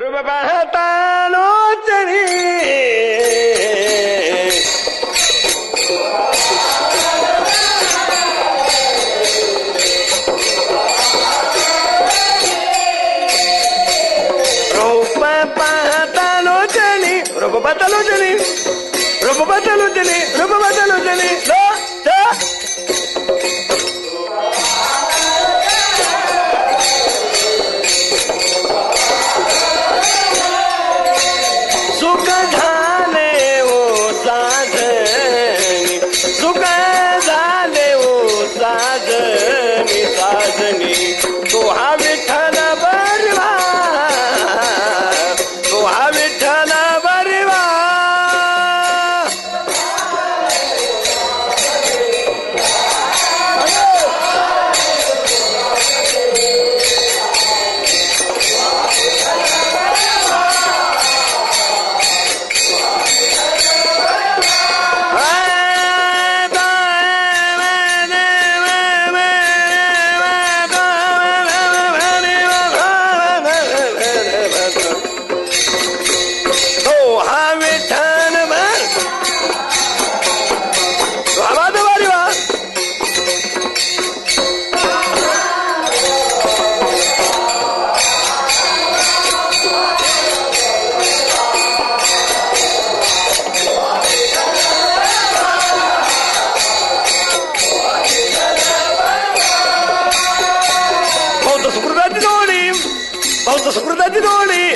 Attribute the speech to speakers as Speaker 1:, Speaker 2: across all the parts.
Speaker 1: रूप पाहता लोचनी रूप पाहता लोचनी रूप पाहता लोचनी रूप पाहता लोचनी रूप पाहता लोचनी सुख झाले ओ साजनी सुख झाले ओ साजनी साजनी तू हा विठ्ठल बरवा तू हा विठ्ठल बरवा बहुत सुकृताची डोळी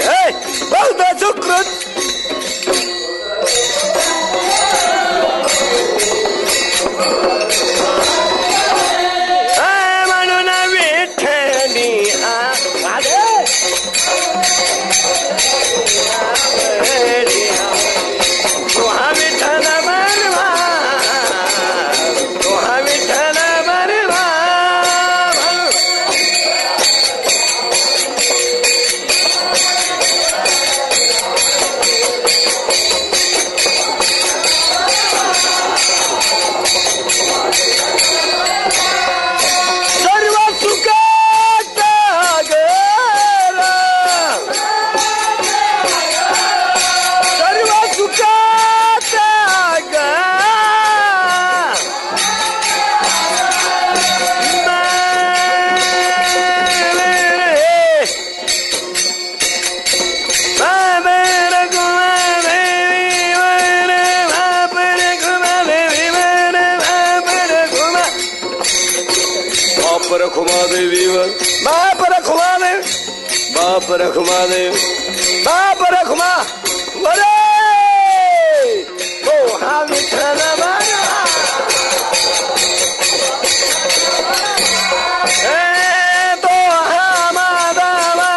Speaker 1: बहुत सुकृत म्हणून विठ्ठली तू हा विठ्ठल बरवा तू हा विठ्ठल बरवा बाप रखुमादेव बाप रखुमा वरे तो हा विठ्ठल बरवा तो हा माधव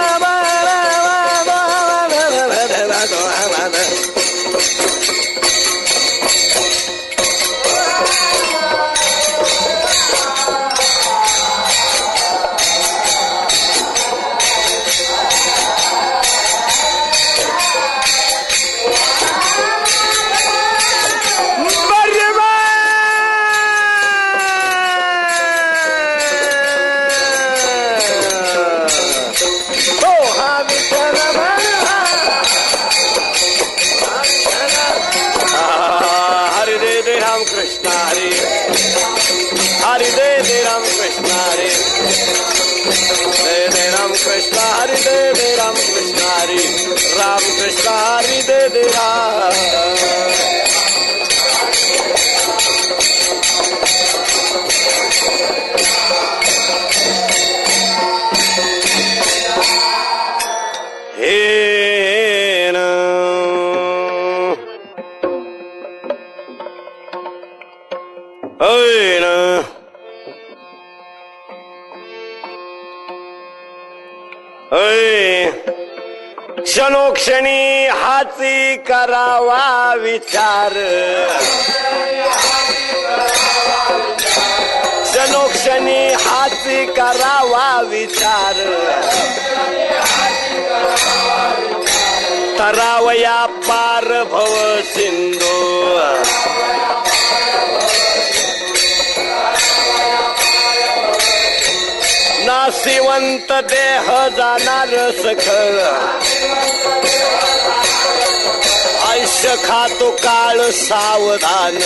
Speaker 1: हरि दे राम कृष्ण हरि दे राम कृष्ण हरि दे राम कृष्ण हरि राम कृष्ण हरि दे राम क्षणोक्षणी हाती करावा विचार क्षणोक्षणी हाती करावा विचार तरावया पार भव सिंधू ना नाशिवंत देह जाणार सखळ आयुष्य खातो काळ सावधान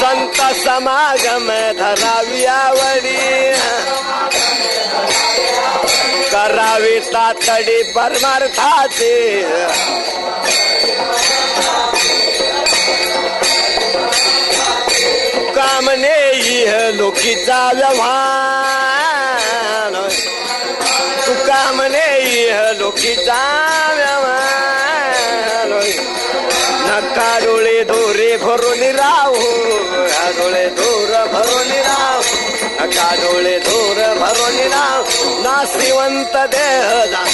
Speaker 1: संत समागम धरावी आवडी करावी तातडी परमार्थाचे कामने लोकीचा व्यवहार तू कामने लोकीचा व्यवहार नका डोळे धोरे भरून राहू डोळे धोर भरून राहू नका डोळे धोर भरून राहू नाशिवंत देह जा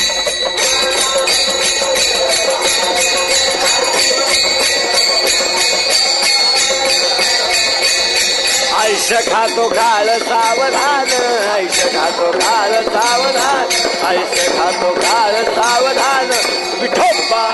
Speaker 1: आयुष्य खातो काळ सावधान आयुष्य खातो काळ सावधान आयुष्य खातो काळ सावधान विठोबा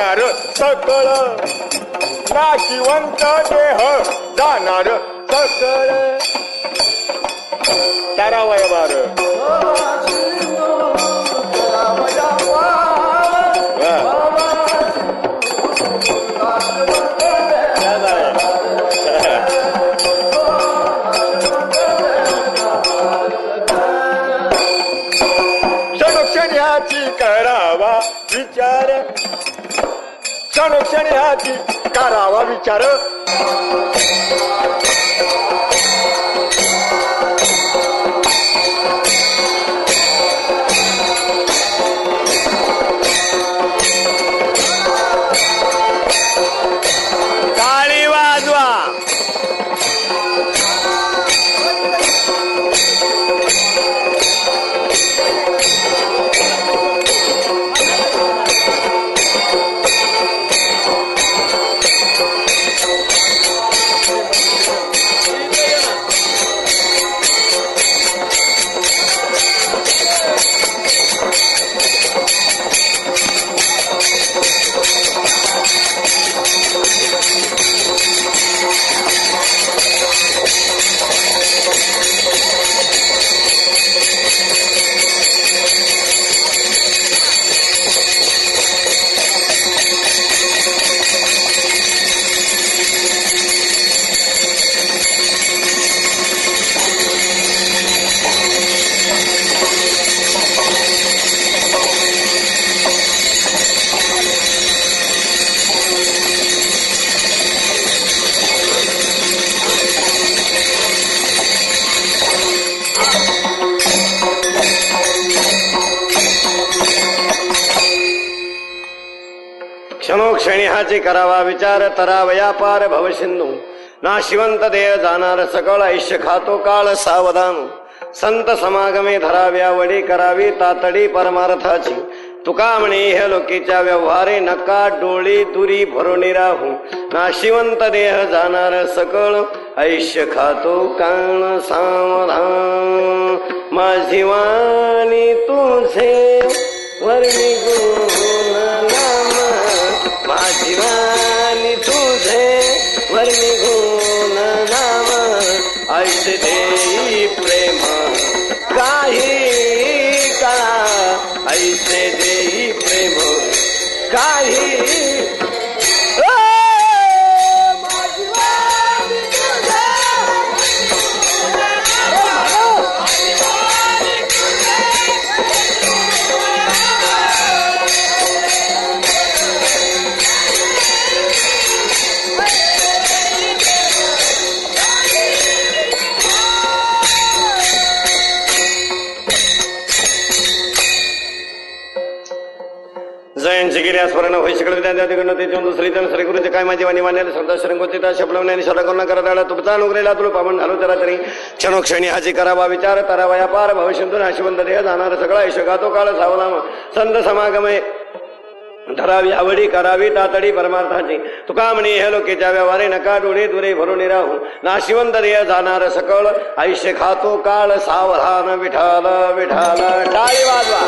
Speaker 1: जाणार सकळ नाशिवंत देह जाणार सकळ तारावय बार क्षणोक्षणी करावा विचार क्षणोक्षणी हाती करावा विचार टाळी वाजवा क्षणोक्षणी हाची करावा विचार तरावया पार भवसिंधू नाशिवंत देह जाणार सकळ आयुष्य खातो काळ सावधान संत समागमे धराव्या वडी करावी तातडी परमार्थाची तुका म्हणे ह्या लोकीच्या व्यवहारे नका डोळी दुरी भरून राहू नाशिवंत देह जाणार सकळ आयुष्य खातो काळ सावधान माझी वाणी तुझे वर्णी गुण नाम माझी वाणी तुझे वर्णी गुण नाम ऐसे देई प्रेम काही काळा ऐसे देई प्रेम काही माझी वाणी तुझे शिकेल्या स्मरण होई शकल विद्यार्थीकडनं ते चंद श्रीजन श्रीगुरुचे काय माझी वाणी मान्याला संत श्रंगोचिता शपलवण्याने शरणकरुणा करत आला तुमचा अनुग्रहला तुला पावन घालू त्याला तरी क्षणोक्षणी हाची करावा विचार करावा या पार भविष्यंतून आशिवंत देह जाणार सगळा आयुष्य गातो काळ सावला संत समागमय धरावी आवडी करावी तातडी परमार्थाची तुका म्हणे हे लोकेच्या व्यवहारे नका डोळे दुरे भरून राहू नाशिवंत देह जाणार सकळ आयुष्य खातो काळ सावधान विठाल विठाल टाळी वाजवा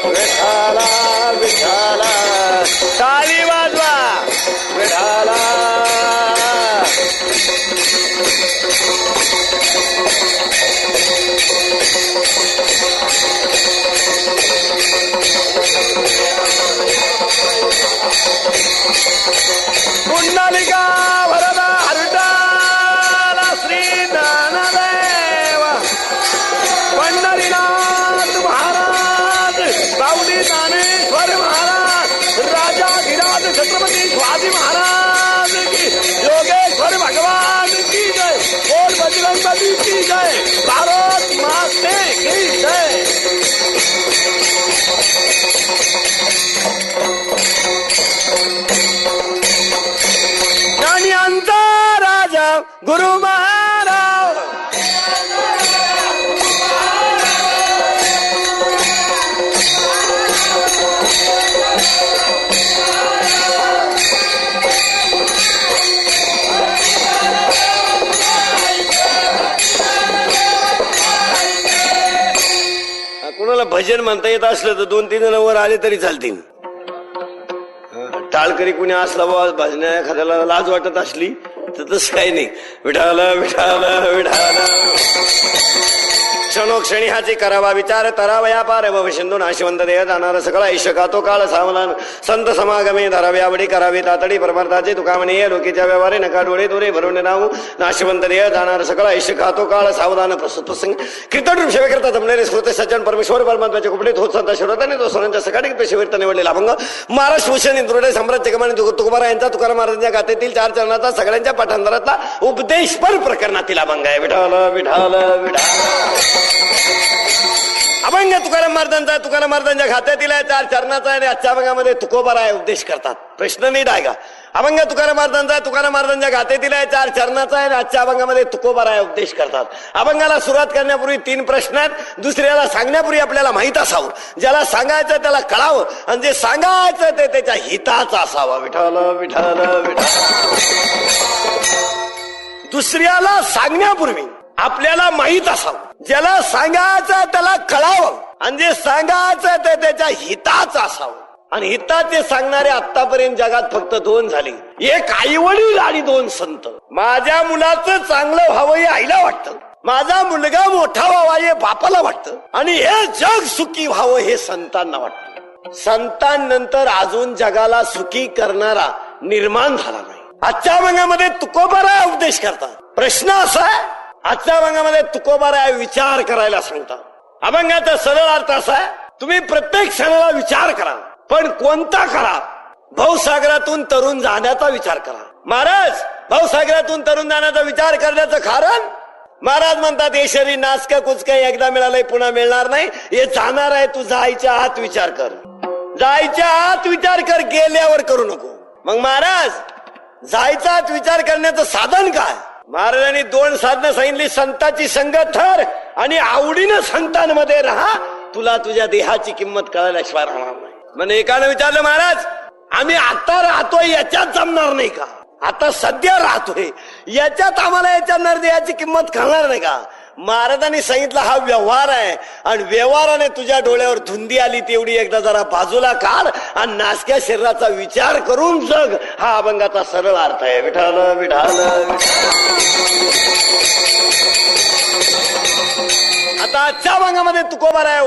Speaker 1: विठाला विठाला टाळी वाजवा विठाला पुंडलिका वरदा हरिटाला श्री ज्ञानदेव पंढरीनाथ महाराज बावडी ज्ञानेश्वर महाराज राजा गिराज छत्रपती शिवाजी महाराज की योगेश्वर भगवान की जय बोल बजरंगबली की जय भारत माते की जय राजा गुरु महाराज कोणाला भजन म्हणता येत असलं तर 2-3 जण वर आले तरी चालतील. टाळकरी कुणी असला बाबा भजना एखाद्याला लाज वाटत असली तर तसं काही नाही. विठाल विठाल विठाल क्षणोक्षणी हाची करावा विचार तरावा या पार भविष्यंतून आशिवंत देह जाणार सगळा आयुष्य खातो काळ सावलान संत समागमे धरावी आवडी करावी तातडी परमार्थाचे तुका म्हणे लोकेच्या व्यवहारे नका डोळे दुरे भरून राहू नाशिवंत देह जाणार सगळा आयुष्य खातो काळ सावधान प्रसंग कीर्तन सेवे करता जमणारे श्रोते सज्जन परमेश्वर परमात्म्याचे कुपडे होत संत श्रोताने तो सोनांच्या सकाळी पेशेवरत निवडलेला अभंग महाराष्ट्र भूषण इंद्रुडे सम्राट जगमान तुकोबारा यांचा तुकाराम महाराजांच्या गाथेतील 4 चरणाचा सगळ्यांच्या पाठांतरातला उपदेशपर प्रकरणातील अभंग आहे. विठाल विठाल विठाल अभंग तुकाराम महाराजांच्या खात्यातील 4 चरणाचा आणि आजच्या अभंगामध्ये तुकोबाराय उपदेश करतात. प्रश्न नीट आहे का? अभंग तुकाराम महाराजांच्या गाथेतील 4 चरणाचा आणि आजच्या अभंगामध्ये तुकोबाराय उपदेश करतात. अभंगाला सुरुवात करण्यापूर्वी 3 प्रश्न आहेत. दुसऱ्याला सांगण्यापूर्वी आपल्याला माहित असावं, ज्याला सांगायचं त्याला कळावं आणि जे सांगायचं ते त्याच्या हिताचं असावं. विठाल विठाल विठाल दुसऱ्याला सांगण्यापूर्वी आपल्याला माहित असावं, ज्याला सांगायचं त्याला कळावं आणि जे सांगायचं ते त्याच्या हिताचं असावं. आणि हिताचे सांगणारे आतापर्यंत जगात फक्त 2 झाले, एक आई वडील आणि 2 संत. माझ्या मुलाचं चांगलं व्हावं हे आईला वाटतं, माझा मुलगा मोठा व्हावा हे बापाला वाटतं आणि हे जग सुखी व्हावं हे संतांना वाटतं. संतांनंतर अजून जगाला सुखी करणारा निर्माण झाला नाही. आजच्या अभंगामध्ये तुकोबाराय उपदेश करतात. प्रश्न असा आहे, आजच्या अभंगामध्ये तुकोबाराय विचार करायला सांगतात. अभंगाचा सरळ अर्थ असा आहे, तुम्ही प्रत्येक क्षणाला विचार करा, पण कोणता करा? भावसागरातून तरुण जाण्याचा विचार करा. महाराज भावसागरातून तरुण जाण्याचा विचार करण्याचं कारण महाराज म्हणतात, हे शरीर नासका कुचका एकदा मिळालंय पुन्हा मिळणार नाही, हे जाणार आहे. तू जायच्या आत विचार कर, जायच्या आत विचार कर, गेल्यावर करू नको. मग महाराज जायचा आत विचार करण्याचं साधन काय? महाराजांनी 2 साधनं सांगितली. संताची संगत ठर आणि आवडीनं संतांमध्ये राहा, तुला तुझ्या देहाची किंमत कळल्याशिवाय राहणार नाही. म्हणजे एकानं विचारलं, महाराज आम्ही आता राहतोय याच्यात जमणार नाही का? आता सध्या राहतोय याच्यात आम्हाला याच्या देहाची किंमत कळणार नाही का? महाराजांनी सांगितलं हा व्यवहार आहे आणि व्यवहाराने तुझ्या डोळ्यावर धुंदी आली तेवढी एकदा जरा बाजूला काढ आणि नासक्या शरीराचा विचार करून जग. हा अभंगाचा सरळ अर्थ आहे. विठाल विठाल. आता आजच्या अभंगामध्ये तुकोबाराय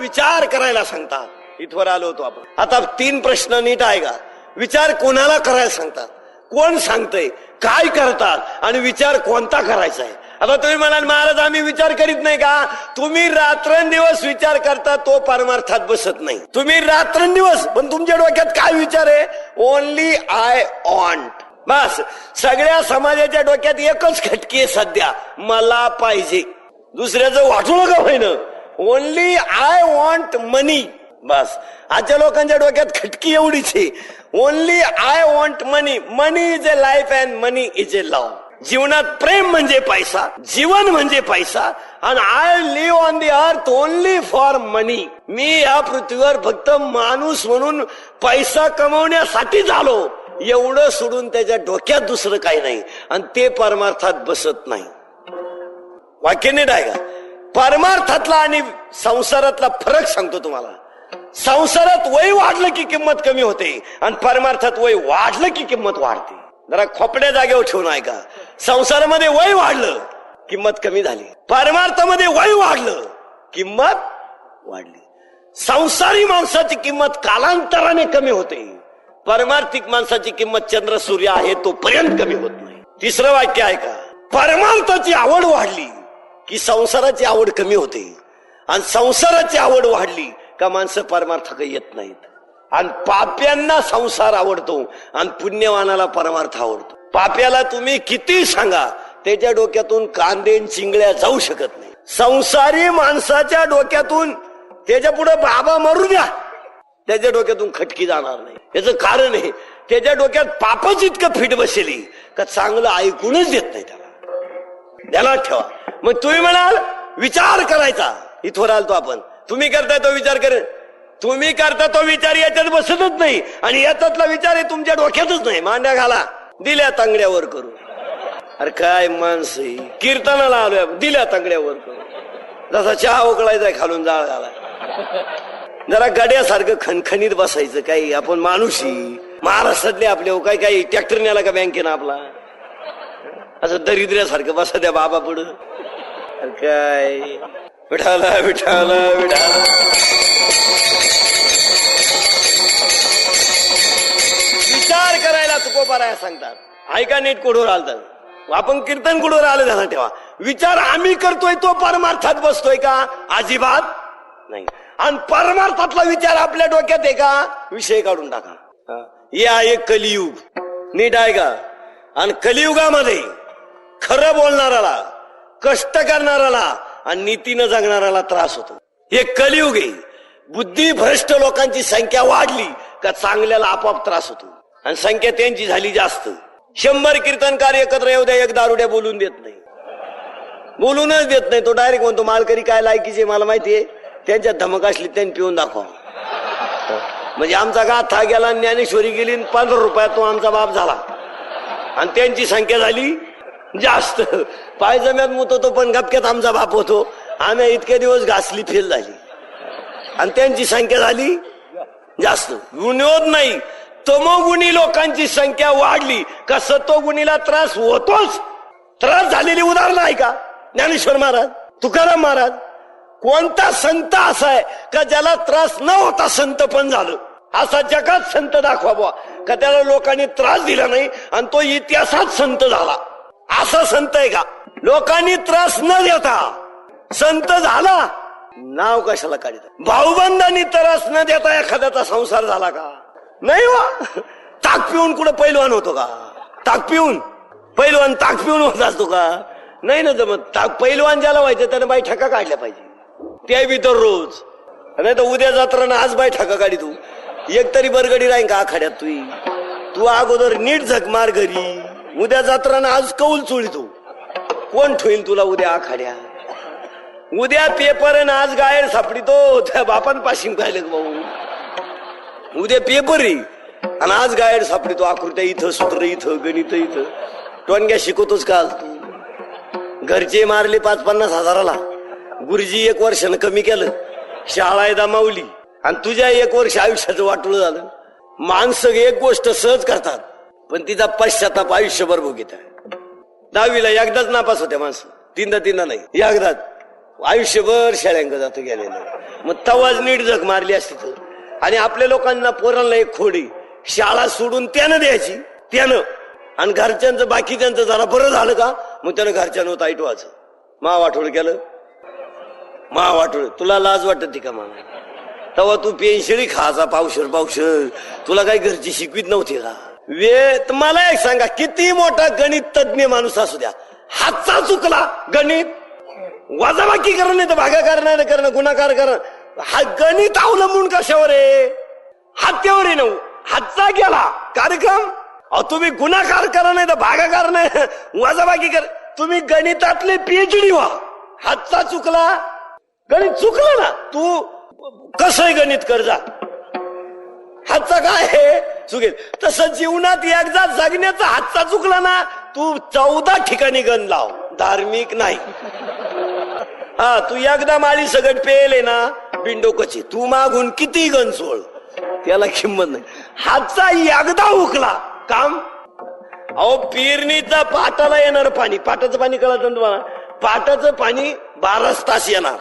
Speaker 1: विचार करायला सांगतात. इथवर आलो होतो आपण. आता 3 प्रश्न नीट आहे का? विचार कोणाला करायला सांगतात, कोण सांगतंय, काय करतात आणि विचार कोणता करायचा आहे? आता तुम्ही म्हणाल महाराज आम्ही विचार करीत नाही का? तुम्ही रात्रंदिवस विचार करता, तो परमार्थात बसत नाही. तुम्ही रात्रंदिवस, पण तुमच्या डोक्यात काय विचार आहे? Only I want. बस सगळ्या समाजाच्या डोक्यात एकच खटकी आहे सध्या, मला पाहिजे. दुसऱ्याचं वाटू नका होईन. ओनली आय वॉन्ट मनी. बस आजच्या लोकांच्या डोक्यात खटकी एवढीच आहे, only I want money, money is a life and money is a love. जीवनात प्रेम म्हणजे पैसा, जीवन म्हणजे पैसा, आणि I live on the earth only for मनी. मी या पृथ्वीवर फक्त माणूस म्हणून पैसा कमवण्यासाठी झालो, एवढं सोडून त्याच्या डोक्यात दुसरं काही नाही, आणि ते परमार्थात बसत नाही. वाक्य नीट आहे का? परमार्थातला आणि संसारातला फरक सांगतो तुम्हाला. संसारात वय वाढलं की किंमत कमी होते, आणि परमार्थात वय वाढलं की किंमत वाढते. जरा खोपड्या जागेवर ठेवून आहे का? संसारामध्ये वय वाढलं किंमत कमी झाली, परमार्थामध्ये वय वाढलं किंमत वाढली. संसारी माणसाची किंमत कालांतराने कमी होते, परमार्थिक माणसाची किंमत चंद्र सूर्य आहे तोपर्यंत कमी होत नाही. तिसरं वाक्य आहे का? परमार्थाची आवड वाढली की संसाराची आवड कमी होते, आणि संसाराची आवड वाढली का माणसं परमार्थाकडे येत नाहीत. आणि पाप्यांना संसार आवडतो आणि पुण्यवानाला परमार्थ आवडतो. पाप्याला तुम्ही किती सांगा त्याच्या डोक्यातून कांदे चिंगळ्या जाऊ शकत नाही. संसारी माणसाच्या डोक्यातून त्याच्या पुढे बाबा मरू द्या, त्याच्या डोक्यातून खटकी जाणार नाही. याचं कारण आहे त्याच्या डोक्यात पापच इतकं फिट बसेली का चांगलं ऐकूनच देत नाही त्याला ठेवा. मग तुम्ही म्हणाल विचार करायचा, इथवर आलतो आपण. तुम्ही करताय तो विचार कर, तुम्ही करता तो विचार याच्यात बसतच नाही, आणि याच्यातला विचार हे तुमच्या डोक्यातच नाही. मांड्या घाला, दिल्या तांगड्यावर करू. अरे काय माणसं, कीर्तनाला आलोय, दिल्या तांगड्यावर करू. जसा चहा उकळायचा खालून जाळ घाला. जरा गड्यासारखं खणखणीत बसायचं. काही आपण माणूसी महाराष्ट्रातले आपले काय काही ट्रॅक्टर नेला का बँकेनं आपला, असं दरिद्र्यासारखं बसा द्या बाबा पुढं. अरे काय विठाला विठाला विठाला. विचार करायला तुकोबाराया सांगतात. ऐका नीट कुठवर आलतात, आपण कीर्तन कुठवर आलं झालं तेव्हा. विचार आम्ही करतोय तो परमार्थात बसतोय का? अजिबात नाही. आणि परमार्थातला विचार आपल्या डोक्यात आहे का? विषय काढून टाका. या एक कलियुग, नीट आहे का? आणि कलियुगामध्ये खरं बोलणाराला, कष्ट करणाराला आणि नीतीनं जगणाराला त्रास होतो. हे कलियुग आहे. बुद्धी भ्रष्ट लोकांची संख्या वाढली का चांगल्याला आपोआप त्रास होतो, आणि संख्या त्यांची झाली जास्त. 100 कीर्तनकार एकत्र येऊ द्या, एक दारुड्या बोलून देत नाही, बोलूनच देत नाही. तो डायरेक्ट म्हणतो मालकरी काय लायकीचे मला माहितीये, त्यांच्या धमक असली त्यांनी पिऊन दाखवा. म्हणजे आमचा गाथा गेला, ज्ञानेश्वरी गेली, 15 रुपयात तो आमचा बाप झाला, आणि त्यांची संख्या झाली जास्त. पायजम्यात मुत होतो पण गपक्यात आमचा बाप होतो. आम्ही इतके दिवस घासली फेल झाली, आणि त्यांची संख्या झाली जास्त. विनोद नाही, तमोगुणी लोकांची संख्या वाढली का सतोगुणीला त्रास होतोच. त्रास झालेली उदाहरणं आहे का? ज्ञानेश्वर महाराज, तुकाराम महाराज. कोणता संत असा आहे का ज्याला त्रास न होता संत पण झालं? असा जगात संत दाखवा का त्याला लोकांनी त्रास दिला नाही आणि तो इतिहासात संत झाला? असा संत आहे का? लोकांनी त्रास न देता संत झाला, नाव कशाला काढित? भाऊबंधांनी त्रास न देता एखाद्याचा संसार झाला का? नाही हो. ताक पिऊन कुठं पैलवान होतो का? ताक पिऊन पैलवान ताक पिऊन होत असतो का? नाही ना जमत. ताक पैलवान ज्याला व्हायचं त्याने बाई ठका काढल्या पाहिजे, ते बी तर रोज. नाही तर उद्या जात्रा ना आज बाई ठका काढी. तू एक तरी बरगडी राहीन का आखाड्यात? तू अगोदर नीट झक मार घरी. उद्या जात्रा ना आज कौल चोळी. तू कोण ठेवील तुला उद्या आखाड्या? उद्या पेपर आहे ना, आज गायर सापडितो त्या बापान पाशिंग पाहिलं भाऊ. उद्या पेपर आहे आणि आज गायर सापडितो. आकृत्या इथं, सूत्र इथं, गणित इथं. टोनग्या शिकवतोच काल तू. घरचे मारले 50-50 हजाराला. गुरुजी 1 वर्षानं कमी केलं. शाळा आहे दमावली आणि तुझ्या 1 वर्ष आयुष्याचं वाटोळ झालं. माणसं एक गोष्ट सहज करतात पण तिचा पश्चाताप आयुष्यभर भोगीत आहे. 10वीला एकदाच नापास होत्या माणसं, तीनदा नाही, एकदाच. आयुष्यभर शाळ्यांक जातो गेलेलं. मग तवाच नीट जग मारली असती तर. आणि आपल्या लोकांना पोरांना एक खोडी, शाळा सोडून त्यानं द्यायची त्यानं, आणि घरच्यांचं बाकीच्यांचं जरा बरं झालं का मग त्यानं घरच्यानं ताईट वाच मा वाटोळ केलं. मा वाटोळ तुला लाज वाटत का मला? तेव्हा तू पेन्शिळी खायचा पावशर. तुला काही घरची शिकवीत नव्हती का? मला एक सांगा, किती मोठा गणित तज्ञ माणूस असू द्या, हातचा चुकला गणित, वजाबाकी करणं नाही तर भागाकार नाही करणं, गुणाकार करणं, हा गणित अवलंबून कशावर आहे? हात्यावर आहे ना. हातचा गेला कार्यक्रम. अहो तुम्ही गुणाकार करा नाही तर भागाकार नाही वजाबाकी कर. तुम्ही गणितातले पीएचडी व्हा. हातचा चुकला, गणित चुकलं ना. तू कसंही गणित कर जा, हातचा काय आहे चुकेल. तसं जीवनात एकदा जगण्याचा हातचा चुकला ना, तू 14 ठिकाणी गण लाव, धार्मिक नाही. हा तू एकदा माळी सगट पेले ना बिंडोकची, तू मागून किती गण सोड, त्याला किंमत नाही. हातचा एकदा हुकला काम. अहो पेरणीचा पाटाला येणार पाणी, पाटाचं पाणी कळतं तुम्हाला, पाटाचं पाणी 12 तास येणार.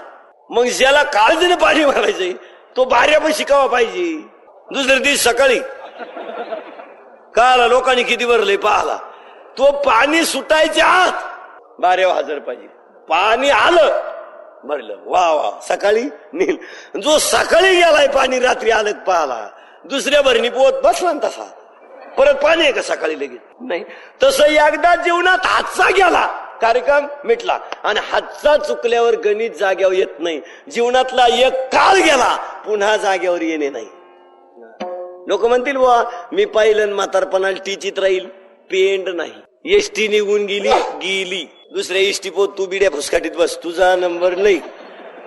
Speaker 1: मग ज्याला काळजीने पाणी मारायचंय तो बाऱ्यापण शिकावा पाहिजे. दुसऱ्या दिवशी सकाळी काला लोकांनी किती भरले पाहला, तो पाणी सुटायच्या आत बाऱ्यावर हजर पाहिजे. पाणी आलं भरलं, वा वा सकाळी नील. जो सकाळी गेलाय पाणी रात्री आलं पाहला, दुसऱ्या भरणी पोत बसला ना तसा परत पाणी आहे का सकाळी लगेच नाही. तसं एकदा जीवनात हातचा गेला कार्यक्रम मिटला. आणि हातचा चुकल्यावर गणित जाग्यावर येत नाही. जीवनातला एक काळ गेला पुन्हा जाग्यावर येणे नाही. लोक म्हणतील बुवा मी पाहिलं म्हातारपणाला टीचित राहील, पेंड नाही. एसटी निघून गेली गेली, दुसऱ्या एसटी पोत तू बिड्या फुसकाटीत बस, तुझा नंबर नाही.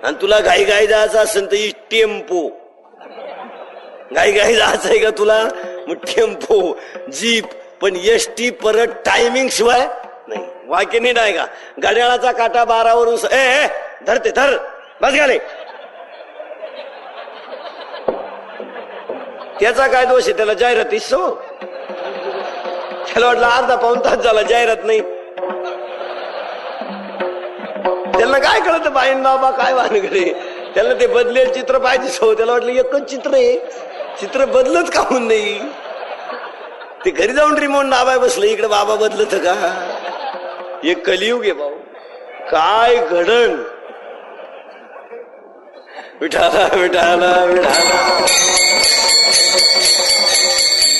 Speaker 1: आणि तुला घाई घाई जायचं असेल तर टेम्पो, घाई घाई जायचंय का तुला मग टेम्पो जीप. पण एसटी परत टायमिंग शिवाय नाही. वाक्य नीट आहे का? घड्याळाचा काटा 12 वरून धरते धर बस घाले, त्याचा काय दोष आहे? त्याला जाहिरात सो, त्याला वाटलं अर्धा पाऊण तास झाला जाहिरात नाही. त्यांना काय कळत बाईन बाबा काय वानगडे, त्याला ते बदलेल चित्र पाहिजे सो. त्याला वाटलं एकच चित्र आहे, चित्र बदलत का होऊन नाही. ते घरी जाऊन रिमोट दाबाय बसलं, इकडे बाबा बदलत का? हे कलियुग आहे भाऊ, काय घडण. विठाला विठाला विठाला.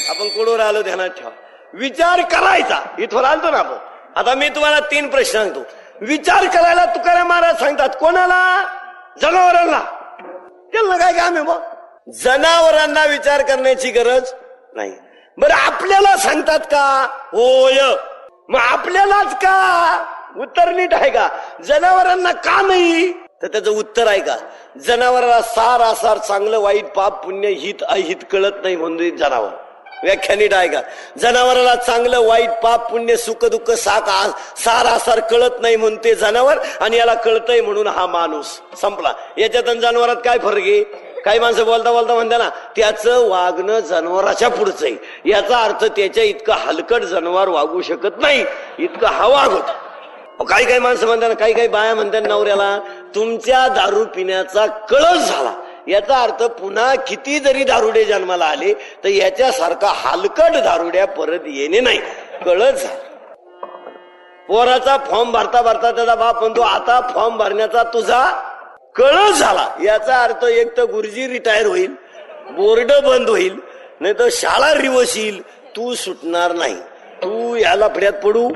Speaker 1: आपण कोडवर आलो ध्यानात ठेवा. विचार करायचा, इथवर आलतो ना आपण. आता मी तुम्हाला 3 प्रश्न सांगतो. विचार करायला तुकाराम महाराज सांगतात कोणाला? जनावरांना. त्यांना काय काम आहे बा? जनावरांना विचार करण्याची गरज नाही. बरं आपल्याला सांगतात का? होय. मग आपल्यालाच का? उत्तर नीट आहे का? जनावरांना का नाही? तर त्याचं उत्तर आहे का? जनावराला सार आसार चांगलं वाईट पाप पुण्य हित अहित कळत नाही म्हणून जनावर. व्याख्या नीट आहे का? जनावराला चांगलं वाईट पाप पुण्य सुख दुःख सार आसार कळत नाही म्हणून ते जनावर, आणि याला कळतंय म्हणून हा माणूस. संपला. याच्यात जनावरात काय फरक आहे? काही माणसं बोलता बोलता म्हणता ना त्याचं वागणं जनावराच्या पुढचं आहे. याचा अर्थ त्याच्या इतकं हलकट जनावर वागू शकत नाही इतकं हा वागत. काही काही माणसं म्हणतात, काही काही बाया म्हणतात नवऱ्याला तुमच्या दारू पिण्याचा कळस झाला. याचा अर्थ पुन्हा किती जरी दारुडे जन्माला आले तर याच्यासारखा हलकट दारुड्या परत येणे नाही. कळस झाला. पोराचा फॉर्म भरता भरता त्याचा बाप म्हणतो आता फॉर्म भरण्याचा तुझा कळस झाला. याचा अर्थ एक तर गुरुजी रिटायर होईल, बोर्ड बंद होईल, नाही तर शाळा रिवर्स येईल, तू सुटणार नाही, तू याला फड्यात पडू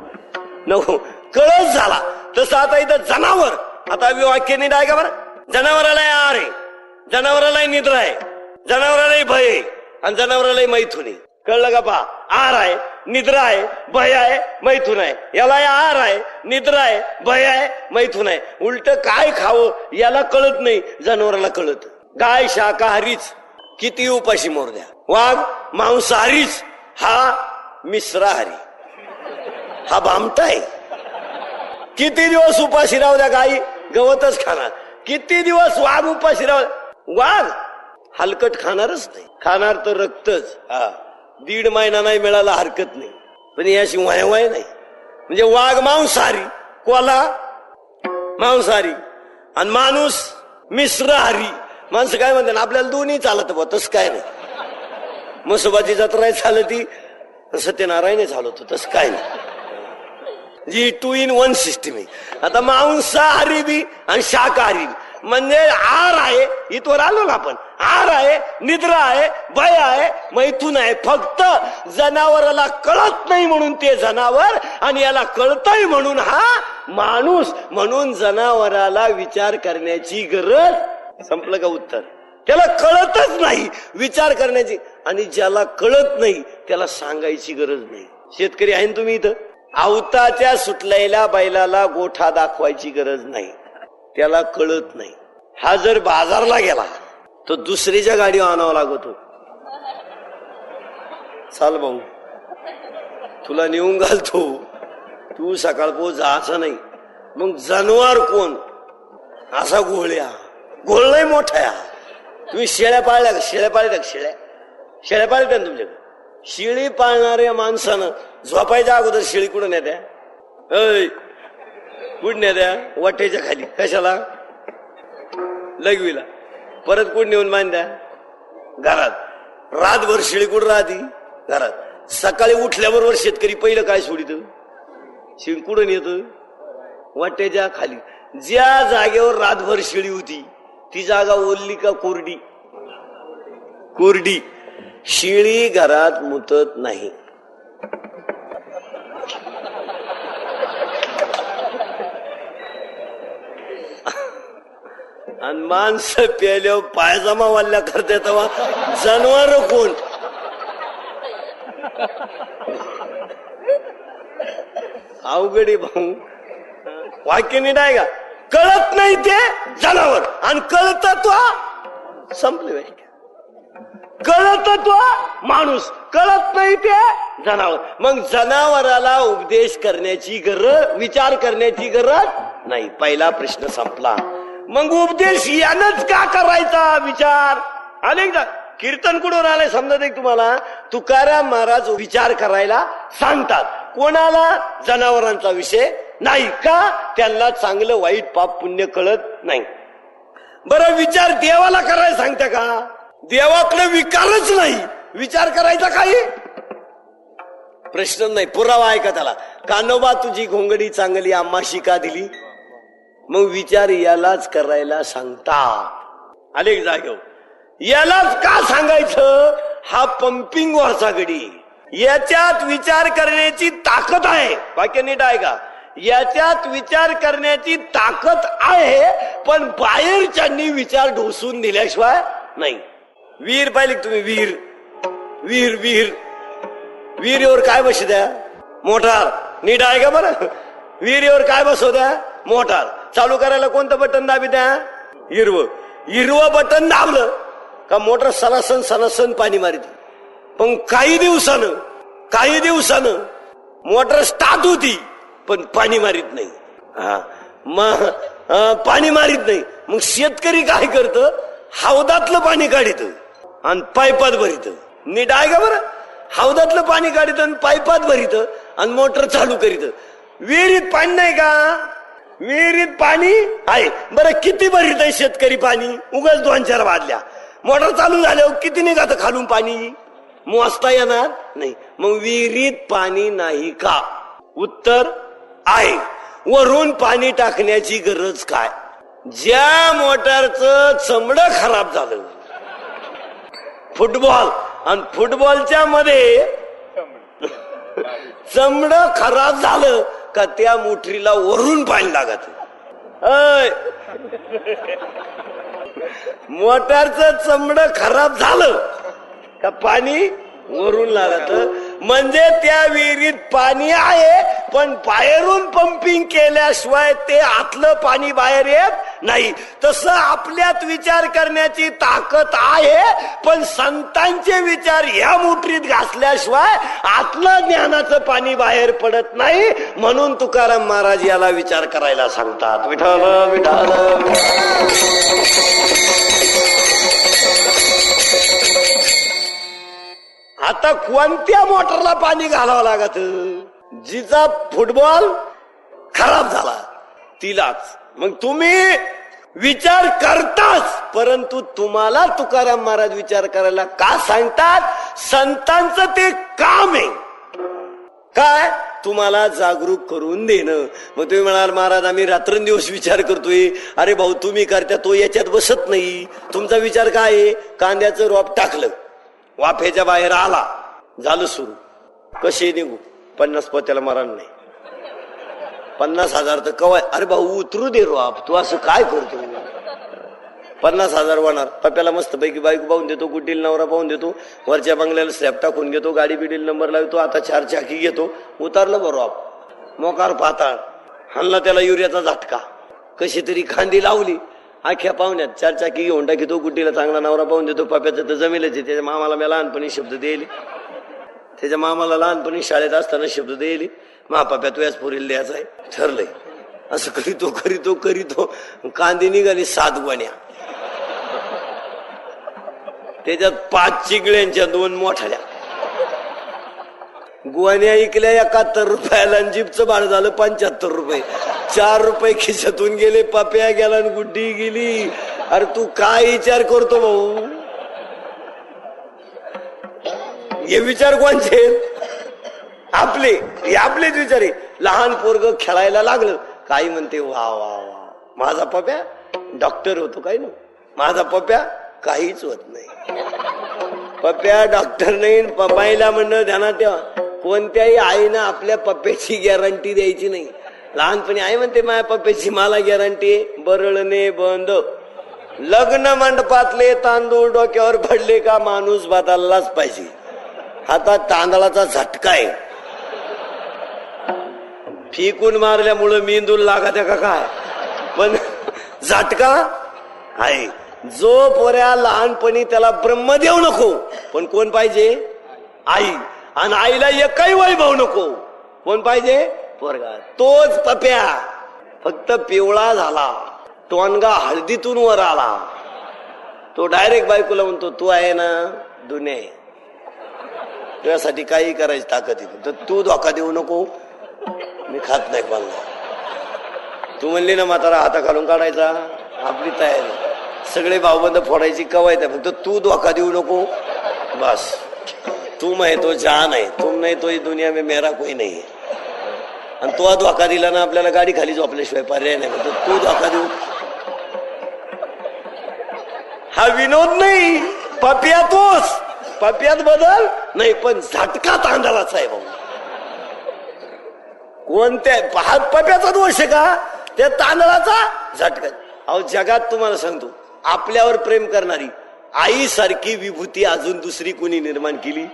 Speaker 1: नको. कळस झाला. तसं आता इथं जनावर, आता वाक्य नीट आहे का बरं? जनावरालाही आहार आहे, जनावरालाही निद्रा आहे, जनावरालाही भय आहे, आणि जनावरालाही मैथुन आहे. कळलं का? पहा, आहार आहे, निद्रा आहे, भय आहे, मैथुन आहे. याला आहार आहे, निद्रा आहे, भय आहे, मैथुन आहे. उलट काय खावं याला कळत नाही, जनावराला कळत. गाय शाकाहारीच, किती उपाशी मोर द्या. वाघ मांसाहारीच, हा मिश्राहारी, हा भामटा आहे. किती दिवस उपाशी राहू द्या, गाई गवतच खाणार. किती दिवस वाघ उपाशी राहू, वाघ हलकट खाणारच नाही, खाणार तर रक्तच. 1.5 महिना नाही मिळाला हरकत नाही, पण याशी वाय नाही. म्हणजे वाघ मांसाहारी, कोला मांसाहारी, आणि माणूस मिश्राहारी. माणसं काय म्हणतात आपल्याला दोन्ही चालत बा, तसं काय नाही. म्हसोबाची जत्रा चालती, सत्यनारायण चालवतो, तसं काय नाही. जी 2 in 1 सिस्टीम आहे. आता मांसाहारी बी आणि शाकाहारी बी, म्हणजे आहार आहे, इथवर आलो ना आपण. आहार आहे, निद्रा आहे, भय आहे, मैथुन आहे. फक्त जनावराला कळत नाही म्हणून ते जनावर, आणि याला कळतंय म्हणून हा माणूस. म्हणून जनावराला विचार करण्याची गरज संपलं का उत्तर? त्याला कळतच नाही विचार करण्याची, आणि ज्याला कळत नाही त्याला सांगायची गरज नाही. शेतकरी आहे ना तुम्ही इथं, आवताच्या सुटलेल्या बैलाला गोठा दाखवायची गरज नाही, त्याला कळत नाही. हा जर बाजारला गेला तो दुसरीच्या गाडीवर आणावा लागतो. चाल भाऊ तुला नेऊन घालतो, तू सकाळ पो जायचं नाही. मग जनावर कोण? असा घोळ्या, घोळ नाही मोठा. तुम्ही शेळ्या पाळल्या का? शेळ्या पाळल्या का? शेळ्या पाळल्या ना तुमच्याकडे? शेळी पाळणाऱ्या माणसानं झोपायच्या अगोदर शेळी कुठं नेत्या? कुठं नेत्या? वाटेच्या खाली. कशाला? लघवीला. परत कुठं नेऊन बांधत्या? घरात. रातभर शेळी कुठं राहती? घरात. सकाळी उठल्याबरोबर शेतकरी पहिलं काय सोडित? शेळी कुठं नेत? वाटेच्या खाली. ज्या जागेवर रातभर शेळी होती ती जागा ओलली का कोरडी? कोरडी. शेळी घरात मुतत नाही. आणि माणसं प्यायल्यावर पायजमा वाल्या करते तेव्हा जनावर कोण? अवघडी भाऊ. वाक्य नीट आहे का? कळत नाही ते जनावर, आणि कळत तो संपले. कळत तो माणूस, कळत नाही ते जनावर. मग जनावराला उपदेश करण्याची गरज, विचार करण्याची गरज नाही. पहिला प्रश्न संपला. मग उपदेश यानच का करायचा? विचार. अनेकदा कीर्तन कुठून आलंय समजत आहे तुम्हाला? तुकाराम महाराज विचार करायला सांगतात. कोणाला? जनावरांचा विषय नाही का? त्यांना चांगलं वाईट पाप पुण्य कळत नाही. बरं विचार देवाला करायला सांगता का? देवाकडे विकारच नाही, विचार करायचा काही प्रश्न नाही. पुरावा आहे का त्याला? कानोबा तुझी घोंगडी चांगली आम्हाशी का दिली? मग विचार यालाच करायला सांगता. अनेक जागेवर यालाच का सांगायचं? हा पंपिंग वरचा गडी. याच्यात विचार करण्याची ताकद आहे. वाक्य नीट आहे का? याच्यात विचार करण्याची ताकद आहे, पण बाहेरच्यांनी विचार ढोसून दिल्याशिवाय नाही. वीर पाहिले तुम्ही? वीर वीर वीर वीरवर काय बसू द्या? मोटार. नीट आहे का? बरं वीरवर काय बसवू द्या? मोटार. चालू करायला कोणतं बटन दाबी द्या? हिरवं. हिरवं बटन दाबलं का मोटर सनासन सनासन पाणी मारित. पण काही दिवसानं मोटर स्टार्ट होती पण पाणी मारित नाही. मग पाणी मारित नाही. मग शेतकरी काय करत? हौदातलं पाणी काढित आणि पाईपात भरित. नीट आहे का? बरं हौदातलं पाणी काढित आणि पाईपात भरित आणि मोटर चालू करीत. विहिरीत पाणी नाही का? विहिरीत पाणी आहे. बरं किती भरित आहे शेतकरी पाणी? उगाच 2-4 बादल्या. मोटर चालू झाल्यावर किती निघात खालून पाणी? मोजता येणार नाही. मग विहिरीत पाणी नाही का? उत्तर आहे. वरून पाणी टाकण्याची गरज काय? ज्या मोटारचं चमडं खराब झालं, फुटबॉल, आणि फुटबॉलच्या मध्ये चमडं खराब झालं का त्या मोटरीला वरून पाणी लागत. मोटारचं चमडं खराब झालं का पाणी वरून लागत. म्हणजे त्या विहिरीत पाणी आहे, पण बाहेरून पंपिंग केल्याशिवाय ते आतलं पाणी बाहेर येत नाही. तसं आपल्यात विचार करण्याची ताकद आहे, पण संतांचे विचार या मोटरीत घासल्याशिवाय आतलं ज्ञानाचं पाणी बाहेर पडत नाही. म्हणून तुकाराम महाराज याला विचार करायला सांगतात. विठ्ठल विठ्ठल. आता कोणत्या मोटरला पाणी घालावं लागत? जिचा फुटबॉल खराब झाला तिलाच. मग तुम्ही विचार करताच, परंतु तुम्हाला तुकाराम महाराज विचार करायला का सांगतात? संतांचं ते काम आहे. काय? तुम्हाला जागरूक करून देणं. मग तुम्ही म्हणाल महाराज आम्ही रात्रंदिवस विचार करतोय. अरे भाऊ तुम्ही करता तो याच्यात बसत नाही. तुमचा विचार काय आहे? कांद्याचं रोप टाकलं, वाफेच्या बाहेर आला, झालं सुरू. कसे निघू? 50 पोत्याला मरण नाही. 50,000 तर कवाय. अरे भाऊ उतरू दे रोप, तू असं काय करतो? 50,000 होणार. पप्याला मस्त पैकी बायको पाहून देतो, गुड्डील नवरा पाहून देतो, वरच्या बंगल्याला स्लॅब टाकून घेतो, गाडी बिडील नंबर लावतो, आता 4 चाकी घेतो. उतारलं बरोबर मोकार पाताळ, हाणला त्याला युरियाचा झटका, कशी तरी खांदी लावली. अख्ख्या पाहुण्यात 4 चाकी घेऊन टाकीतो, गुड्डीला चांगला नवरा पाहून देतो. पप्याचं तर जमेलच आहे. त्याच्या मामाला मी लहानपणी शब्द देईल, त्याच्या मामाला लहानपणी शाळेत असताना शब्द देईल, महापाप्या तू याच पोरीला द्यायचा आहे. ठरलंय. असं करीतो करीतो करीतो कांदी निघाली 7 गोण्या, त्याच्यात 5 चिगळ्यांच्या 2 मोठ्या गोण्या इकल्या 71 रुपयाला. जीपचं भाडं झालं 75 रुपये. 4 रुपये खिशातून गेले. पप्या गेला आणि गुड्डी गेली. अरे तू काय विचार करतो भाऊ? हे विचार कोणचे? आपले. हे आपलेच विचार आहे. लहान पोरग खेळायला लागलं, काही म्हणते वा वा वा माझा पप्या डॉक्टर होतो, काय ना माझा पप्या काहीच होत नाही. पप्या डॉक्टर नाही. पप्पाईला म्हणणं ध्यानात ठेवा, कोणत्याही आईनं आपल्या पप्प्याची गॅरंटी द्यायची नाही. लहानपणी आई म्हणते माझ्या पप्प्याची मला गॅरंटी. बरळणे बंद. लग्न मंडपातले तांदूळ डोक्यावर पडले का माणूस बदललाच पाहिजे. हातात तांदळाचा झटका आहे. फिकून मारल्यामुळं मेंदूला लागत का काय, पण झटका आहे. जो पोऱ्या लहानपणी त्याला ब्रह्मदेव नको, पण कोण पाहिजे? आई. आणि आईला एकही वैभव नको, कोण पाहिजे? पोरगा. तोच पप्या फक्त पिवळा झाला, टोनगा हळदीतून वर आला. तो डायरेक्ट बायकोला म्हणतो तू आहे ना दुनिया, तुझ्यासाठी काही करायची ताकद आहे, तर तू धोका देऊ नको, मी खात नाही पाहिजे. तू म्हणली ना म्हातारा हाता घालून काढायचा, आपली तयारी. सगळे भाऊबंद फोडायची कवायत आहे, फक्त तू धोका देऊ नको बस. तुम है तो जान है, तुम नाही तो दुनिया में मेरा कोई नहीं. आणि तो धोका दिला ना आपल्याला गाडी खाली झोपल्याशिवाय पर्याय नाही. म्हणतो तू धोका देऊ. हा विनोद नाही. पप्या तोच. पप्यात बदल नाही, पण झटका तांदळाचा आहे भाऊ. कोणत्या पप्याचा दोष आहे का? त्या तांदळाचा झटका. अहो जगात तुम्हाला सांगतो, आपल्यावर प्रेम करणारी आई सारखी विभूती अजून दुसरी कोणी निर्माण केली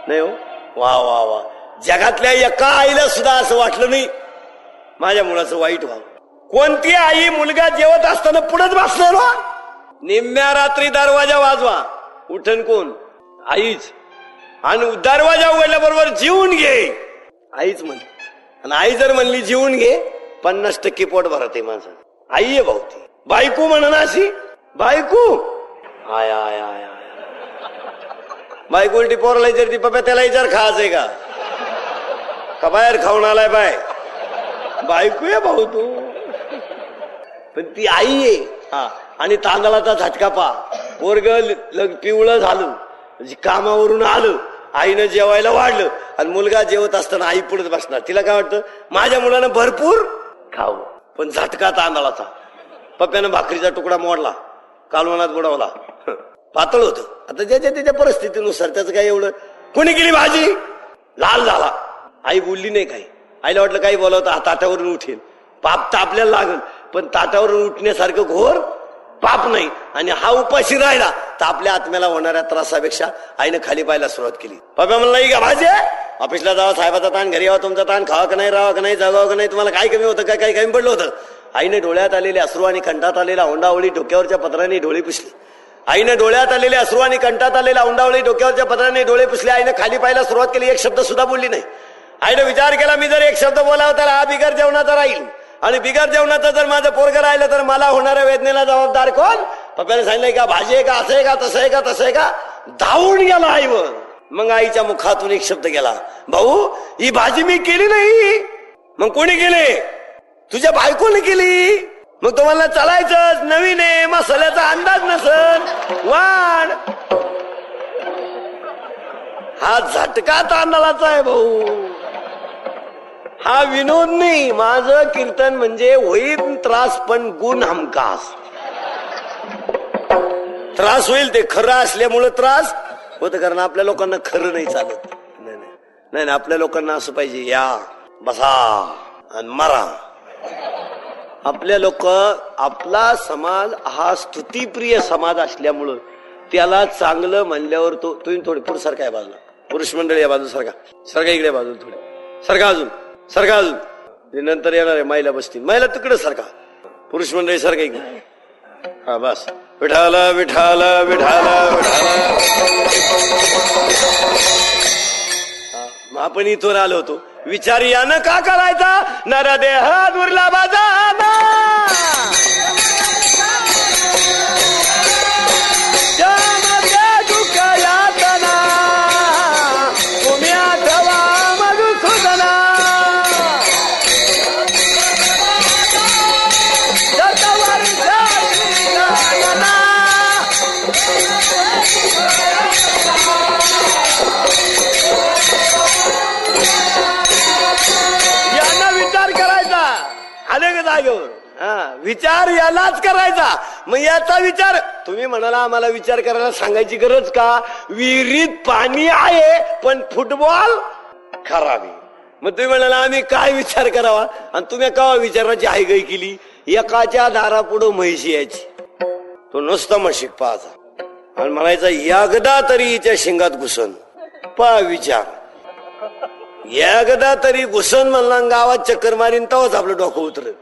Speaker 1: नाही हो. वा वा वा. जगातल्या एका आईला सुद्धा असं वाटलं नाही माझ्या मुलाचं वाईट व्हावं. कोणती आई मुलगा जेवत असताना पुढेच बसणार हो? निम्म्या रात्री दरवाजा वाजवा, उठन कोण? आईच. आणि दरवाजा उघडल्याबरोबर जीवन घे, आईच म्हणते. आणि आई जर म्हणली जीवन घे, 50% पोट भरत आहे माझं. आई आहे भाऊ ती. बायको म्हणा अशी बायको आय आय आय आय. बायको उलटी पोरला विचारती पप्या त्याला विचार खायचंय का बाहेर खाऊन आलाय बाय. बायको आहे भाऊ तू, पण ती आई आहे. हा. आणि तांदळाचा झटका पा. पोरग पिवळं झालं, कामावरून आलं, आईनं जेवायला वाढलं, आणि मुलगा जेवत असताना आई पुढे बसणार. तिला काय वाटतं माझ्या मुलानं भरपूर खावं, पण झटका तांदळाचा. पप्यानं भाकरीचा तुकडा मोडला, कालवणात बुडवला, पातळ होतं. आता ज्याच्या त्याच्या परिस्थितीनुसार त्याचं काय एवढं. कोणी केली भाजी, लाल झाला. आई बोलली नाही काही. आईला वाटलं काही बोलावतं, ताटावरून उठेल, पाप तर आपल्याला लागल, पण ताटावरून उठण्यासारखं घोर पाप नाही. आणि हा उपाशी राहिला तर आपल्या आत्म्याला होणाऱ्या त्रासापेक्षा आईनं खाली पाहायला सुरुवात केली. पप्या म्हणला का भाजी ऑफिसला जावा, साहेबाचा ताण, घरी यावा, तुमचा ताण, खावा का नाही, राहा का नाही, जगावा का नाही, तुम्हाला काय कमी होतं, काय काही कमी पडलं होतं. आईने डोळ्यात आलेले अश्रू आणि कंठात आलेला हुंडावळी डोक्यावरच्या पत्राने डोळे पुसले. आईने डोळ्यात आलेले अश्रू आणि कंठात आलेला हुंडावळी डोक्यावरच्या पत्राने डोळे पुसले. आईने खाली पाहायला सुरुवात केली. एक शब्द सुद्धा बोलली नाही. आईने विचार केला, मी जर एक शब्द बोलावा तर हा बिगर जेवणाचा राहील, आणि बिगर जेवणाचं जर माझं पोरगं राहिलं तर मला होणाऱ्या वेदनेला जबाबदार कोण? पप्याने सांगितलंय का भाजी आहे का, असं आहे का, तसं आहे का, तसं आहे का. धावून गेला आईवर. मग आईच्या मुखातून एक शब्द गेला, भाऊ ही भाजी मी केली नाही. मग कोणी केली? तुझ्या बायकोने केली. मग तुम्हाला चालायचं नवीन आहे, मसाल्याचा अंदाज नसन वाढ. हा झटका तांदळाचा आहे भाऊ, हा विनोद नाही. माझं कीर्तन म्हणजे होईल त्रास, पण गुण हमखास. त्रास होईल ते खरं असल्यामुळे त्रास होतं, कारण आपल्या लोकांना खरं नाही चालत. नाही नाही, आपल्या लोकांना असं पाहिजे, या बसा आणि मरा. आपल्या लोक आपला समाज हा स्तुतीप्रिय समाज असल्यामुळं त्याला चांगलं म्हणल्यावर तो तुम्ही थोडी पुरुष सारखा आहे बाजूला, पुरुष मंडळी या बाजू सरका इकडे बाजूला थोडी सरका अजून नंतर येणार आहे महिला बसतील, महिला तिकडे सारखा, पुरुष मंडळी सारखा इकडे. हा बस. विठाला विठाला विठाला विठाला. आपण इथून आलो होतो. विचार यानं का करायचा नर देह दुर्लभाचा दुःख यातना तुम्ही आठवा मधुसूदना यांना विचार करायचा आले का जागेवर. विचार यालाच करायचा. मग याचा विचार तुम्ही म्हणाला आम्हाला विचार करायला सांगायची गरज का. विहिरीत पाणी आहे पण फुटबॉल खराब आहे. मग तुम्ही म्हणाला आम्ही काय विचार करावा आणि तुम्ही का विचाराची हायगाई केली. एकाच्या दारापुढं म्हैशी यायची, तो नुसता म्हशीक पाहायचा आणि म्हणायचा एकदा तरी हिच्या शिंगात घुसन. पा विचार एकदा तरी घुसन म्हणला गावात चक्कर मारीन तेव्हाच आपलं डोकं उतरलं.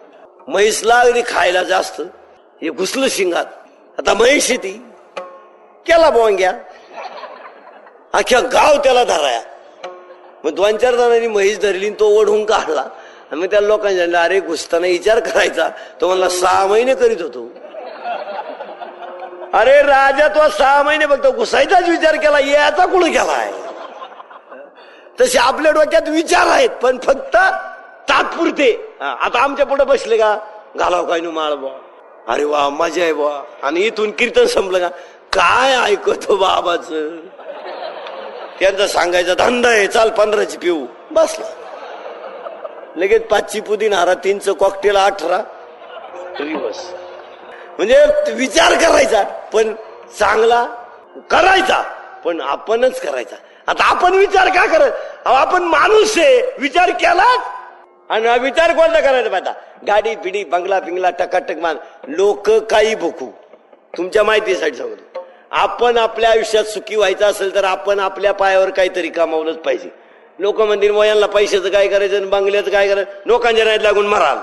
Speaker 1: म्हैस लागली खायला जास्त, हे घुसलं शिंगात. आता म्हैस ती केला बोंग्या, अख्ख्या गाव त्याला धराया. मग 2-4 जणांनी म्हैस धरली, तो ओढून काढला. मग त्या लोकांच्या अरे घुसताना विचार करायचा. तो म्हणला 6 महिने करीत होतो. अरे राजा तो 6 महिने फक्त घुसायचाच विचार केला, याचा कुठं केलाय. तसे आपल्या डोक्यात विचार आहेत पण फक्त तात्पुरते. आता आमच्या पुढे बसले का घालाव काय माळ बा, अरे वा मजा आहे बा, आणि इथून कीर्तन संपलं का काय ऐकतो बाबाच. त्यांचा सांगायचा धंदा आहे, चाल 15ची पिऊ बसला. लगेच 5ची पुदीन हारा, 3चं कॉकटेल 18 बस. म्हणजे विचार करायचा पण चांगला करायचा, पण आपणच करायचा. आता आपण विचार का करत, आपण माणूस आहे. विचार केलाच आणि विचार कोणता करायचा पाहिजे. गाडी पिढी बंगला पिंगला टकाटक मान लोक काही भुकू. तुमच्या माहितीसाठी सांगतो, आपण आपल्या आयुष्यात सुखी व्हायचं असेल तर आपण आपल्या पायावर काहीतरी कमावलंच पाहिजे. लोक म्हणतील वयांना पैशाचं काय करायचं आणि बंगल्याचं काय करायचं, लोकांच्या नाहीत लागून मराल.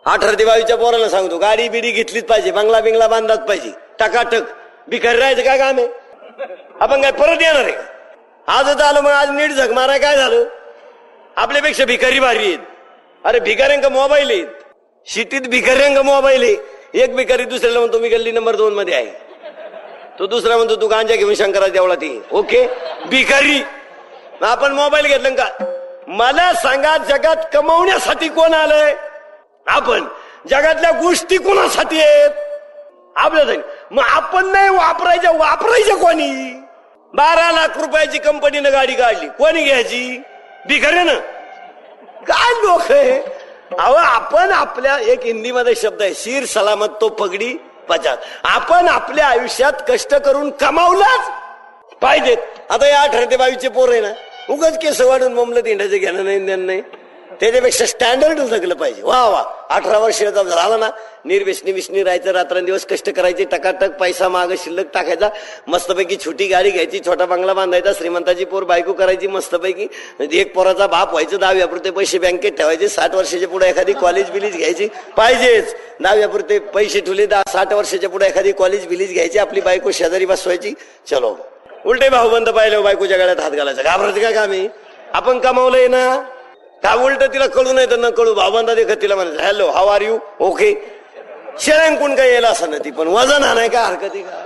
Speaker 1: 18 ते 22च्या पोराला सांगतो गाडी बिडी घेतलीच पाहिजे, बंगला बिंगला बांधलाच पाहिजे. टकाटक भिकारी राहायचं काय काम आहे. आपण काय परत येणार आहे का. आजच आलो मग आज नीट झक माराय काय झालं. आपल्यापेक्षा भिकारी भारी आहेत. अरे भिकाऱ्यांका मोबाईल आहेत, सिटीत भिकाऱ्यांका मोबाईल आहे. एक भिकारी दुसऱ्याला म्हणतो मी गल्ली नंबर 2 मध्ये आहे, तो दुसरा म्हणतो तू गांजा घेऊन शंकराच्या देवळात ये. ओके भिकारी. आपण मोबाईल घेतलं का. मला सांगा जगात कमवण्यासाठी कोण आलंय. आपण. जगातल्या गोष्टी कोणासाठी आहेत आपल्यासाठी. मग आपण नाही वापरायच्या कोणी. 12 लाख रुपयाची कंपनीनं गाडी काढली, कोणी घ्यायची. भिकाऱ्यानं. काय लोक आहे. अहो आपण आपल्या एक हिंदीमध्ये शब्द आहे शीर सलामत तो पगडी पचात. आपण आपल्या आयुष्यात कष्ट करून कमावलाच पाहिजेत. आता या 18 ते 22चे पोर आहे ना, उगाच केस वाढून बोंबलं तिंडायचं घेणं नाही ज्ञान नाही. त्याच्यापेक्षा स्टँडर्ड जगलं पाहिजे. वा वा 18 वर्षाचा झाला ना, निर्व्यसनी विसनी राहायचं, रात्रंदिवस कष्ट करायचे, टकाटक पैसा माग शिल्लक टाकायचा, मस्तपैकी छोटी गाडी घ्यायची, छोटा बंगला बांधायचा, श्रीमंताची पोर बायको करायची मस्तपैकी, एक पोराचा बाप व्हायचं, 10व्यापुरते पैसे बँकेत ठेवायचे, 60 वर्षाच्या पुढे एखादी कॉलेज बिलीज घ्यायची पाहिजेच. 10व्यापुरते पैसे ठेवले, 60 वर्षाच्या पुढे एखादी कॉलेज बिलीज घ्यायची, आपली बायको शेजारी बसवायची. चलो उलटे भाऊबंद पाहिले बायकोच्या गळ्यात हात घालायचा. घाबरायचं काय काम आहे. आपण कमावलंय ना. का उलट तिला कळू नाही तर न कळू भाऊबंदा देखत तिला म्हणायचं hello how are you okay. शेळ्यां कोण काय यायला असं ना ती पण वजन आणाय का हरकत आहे का.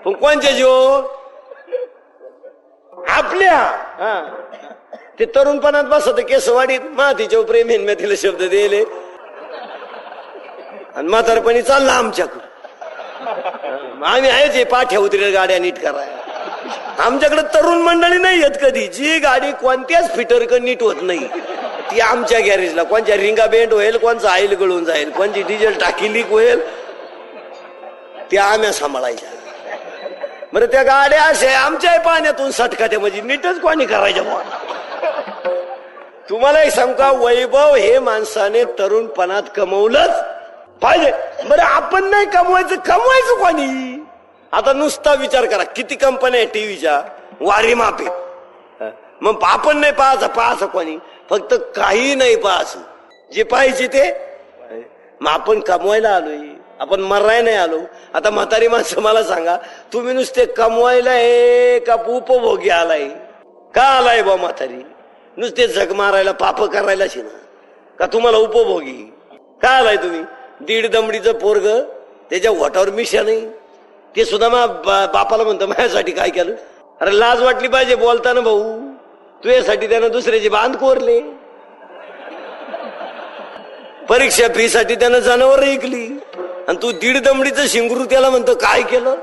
Speaker 1: पण कोणच्या जीव आपल्या. ते तरुणपणात बसत केसवाडीत मातीच्या प्रेम मी तिला शब्द दिले आणि म्हातारपणी चालला आमच्याकडे. आम्ही आहेच पाठ्या उतरेल गाड्या नीट करायला. आमच्याकडे तरुण मंडळी नाही येत कधी. जी गाडी कोणत्याच फिटर नीट होत नाही ती आमच्या गॅरेजला. कोणच्या रिंगा बेंड होईल, कोणचा आईल गळून जाईल, कोणची डिझेल टाकी लीक होईल, त्या आम्ही सांभाळायच्या. बरं त्या गाड्या अशा आमच्या पाण्यातून सटका त्या म्हणजे नीटच कोणी करायच्या. तुम्हाला एक सांगू का, वैभव हे माणसाने तरुणपणात कमवलंच पाहिजे. बरं आपण नाही कमवायचं कोणी? आता नुसता विचार करा, किती कंपन्या आहे टीव्हीच्या, वारी मापे. मग आपण नाही पाहायचं कोणी, फक्त काही नाही पाहायचं, जे पाहिजे ते. मग आपण कमवायला आलोय, आपण मराय नाही आलो. आता म्हातारी माणसं मला सांगा, तुम्ही नुसते कमवायला आहे का उपभोगी आलाय? का आलाय बा म्हातारी? नुसते जग मारायला, पाप करायलाच ना का तुम्हाला उपभोगी? का आलाय तुम्ही? दीड दमडीचं पोरग, त्याच्या वटावर मिशा नाही, ते सुद्धा मग बापाला म्हणतो माझ्यासाठी काय केलं? अरे लाज वाटली पाहिजे बोलताना भाऊ. तुझ्यासाठी त्यानं दुसऱ्याची बांध कोरले, परीक्षा फी साठी त्यानं जनावर ऐकली, आणि तू दीड दमडीचं शिंगरू त्याला म्हणतो काय केलं?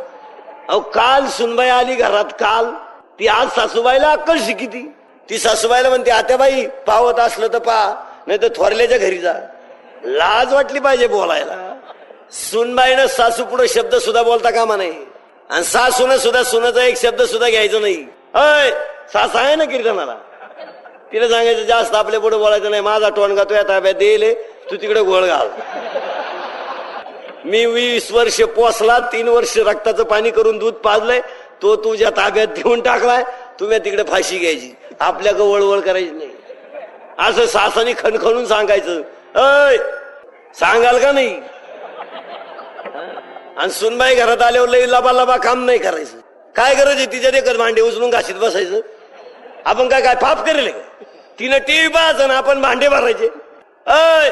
Speaker 1: अहो काल सुनबाई आली घरात, काल ती आज सासूबाईला अक्कल शिकिती. ती सासूबाईला म्हणते आत्याबाई पावत असलं तर पहा, नाही तर थोरल्याच्या घरी जा. लाज वाटली पाहिजे बोलायला. सुनबाईनं सासू पुढे शब्द सुद्धा बोलता कामा नाही, आणि सासून सुद्धा सुनाचा एक शब्द सुद्धा घ्यायचं नाही. अय सास आहे ना कीर्तनाला, तिला सांगायचं जास्त आपल्या पुढे बोलायचं नाही. माझा टोनगा तुझ्या ताब्यात देईल, तू तिकडे गोळ घाल. मी 20 वर्ष पोसला, 3 वर्ष रक्ताचं पाणी करून दूध पाजलंय, तो तुझ्या ताब्यात देऊन टाकलाय. तुम्ही तिकडे फाशी घ्यायची, आपल्याकडे वळवळ करायची नाही. असं सासाने खणखणून सांगायचं. अय सांगाल का नाही? आणि सुनबाई घरात आल्यावर लई लबा काम नाही करायचं. काय गरज आहे तिच्या देखत भांडे उचलून घाशीत बसायचं? आपण काय पाप करेल? तिनं टीव्ही पाहायचं ना आपण भांडे भरायचे. अय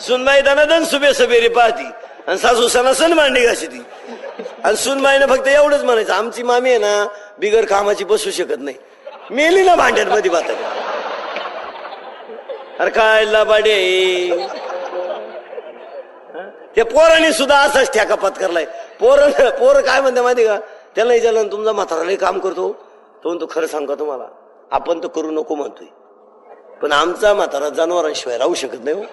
Speaker 1: सुनबाई दनादन सुबे सबेरे पाहती, आणि सासू सणासन भांडे घाशीती. आणि सुनबाईनं फक्त एवढंच म्हणायचं, आमची मामी आहे ना बिगर कामाची बसू शकत नाही, मेली ना भांड्यांमध्ये बात. अरे काय लबाडे. त्या पोराने सुद्धा असाच ठेका पत्करलाय. पोर काय म्हणते माहिती का, त्याला विचारलं तुमचा म्हातारा काम करतो, तो म्हणतो खरं सांगा तुम्हाला, आपण तर करू नको म्हणतोय, पण आमचा म्हातारा जनावरांशिवाय राहू शकत नाही.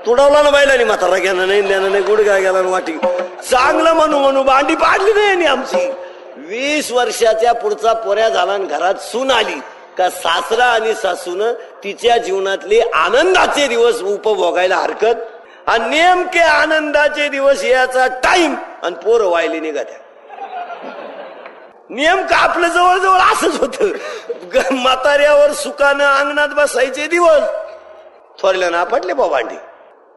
Speaker 1: तुडवला ना बायला, म्हातारा गेला नाही, देणं नाही, गुडघा गेला वाटी. चांगलं म्हणू भांडी पाडली नाही आमची. 20 वर्षाच्या पुढचा पोऱ्या झाला, घरात सून आली का सासरा आणि सासून तिच्या जीवनातले आनंदाचे दिवस उपभोगायला हरकत, आणि नेमके आनंदाचे दिवस याचा टाइम, आणि पोरं व्हायला निघत्या. नेमकं आपलं जवळजवळ असंच होतं. म्हाताऱ्यावर सुखानं अंगणात बसायचे दिवस, थोरल्यानं आपटले बा भांडी,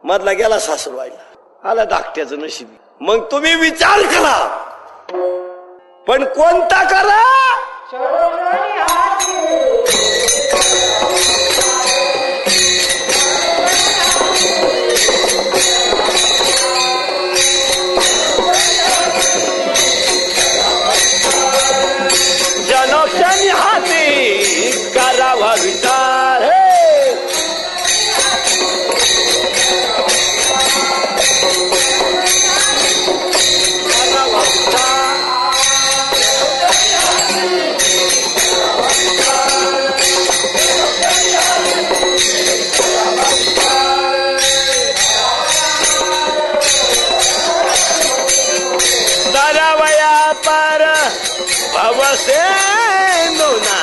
Speaker 1: मधला गेला सासू व्हायला, आला धाकट्याचं नशीब. मग तुम्ही विचार करा, पण कोणता करा? जनक्षणी हाती करावा विचार. दरावया पर भवसे नोना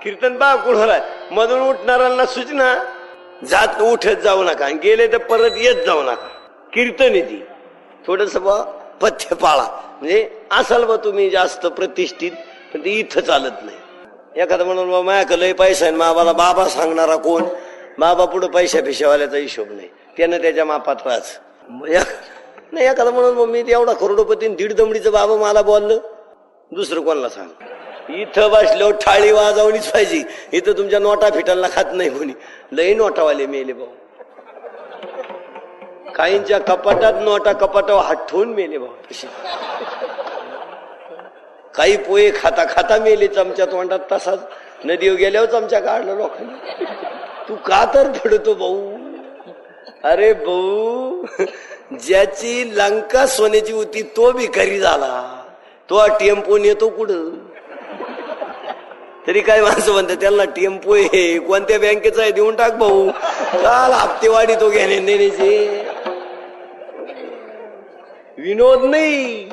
Speaker 1: कीर्तन बा कुणाला मधून उठणाऱ्यांना सूचना, जात उठत जाऊ नका, गेले तर परत येत जाऊ नका. कीर्तन आहे ती, थोडस पथ्य पाळा. म्हणजे असाल बा तुम्ही जास्त प्रतिष्ठित, पण ते इथं चालत नाही. एखादं म्हणून बा माझ्याकडे लय पैसा आहे, बाबाला बाबा सांगणारा कोण? बाबा पुढे पैशा पिशावाल्याचा हिशोब नाही, त्यानं त्याच्या मापात राहच नाही. एखादं म्हणून मी एवढा करोडपती, दीड दमडीचं बाबा मला बोललं, दुसरं कोणाला सांग? इथं बसलो टाळी वाजवलीच पाहिजे. इथं तुमच्या नोटा फिटायला खात नाही कोणी. लई नोटावाले मेले भाऊ, काहींच्या कपाटात नोटा कपाटावर हात ठेवून मेले भाऊ. तशी काही पोहे खाता खाता मेले चमच्या तोंडात तसाच. नदीवर गेल्यावरच आमच्या काढलं लोकांनी. तू का तर पडतो भाऊ? अरे भाऊ, ज्याची लंका सोन्याची होती तो भिकारी झाला, तो टेम्पोन येतो कुठं? तरी काय माणसं म्हणतात त्याला टेम्पो आहे, कोणत्या बँकेचा आहे देऊन टाक भाऊ, काल हप्तेवाडी तो घेणे देण्याचे. विनोद नाही,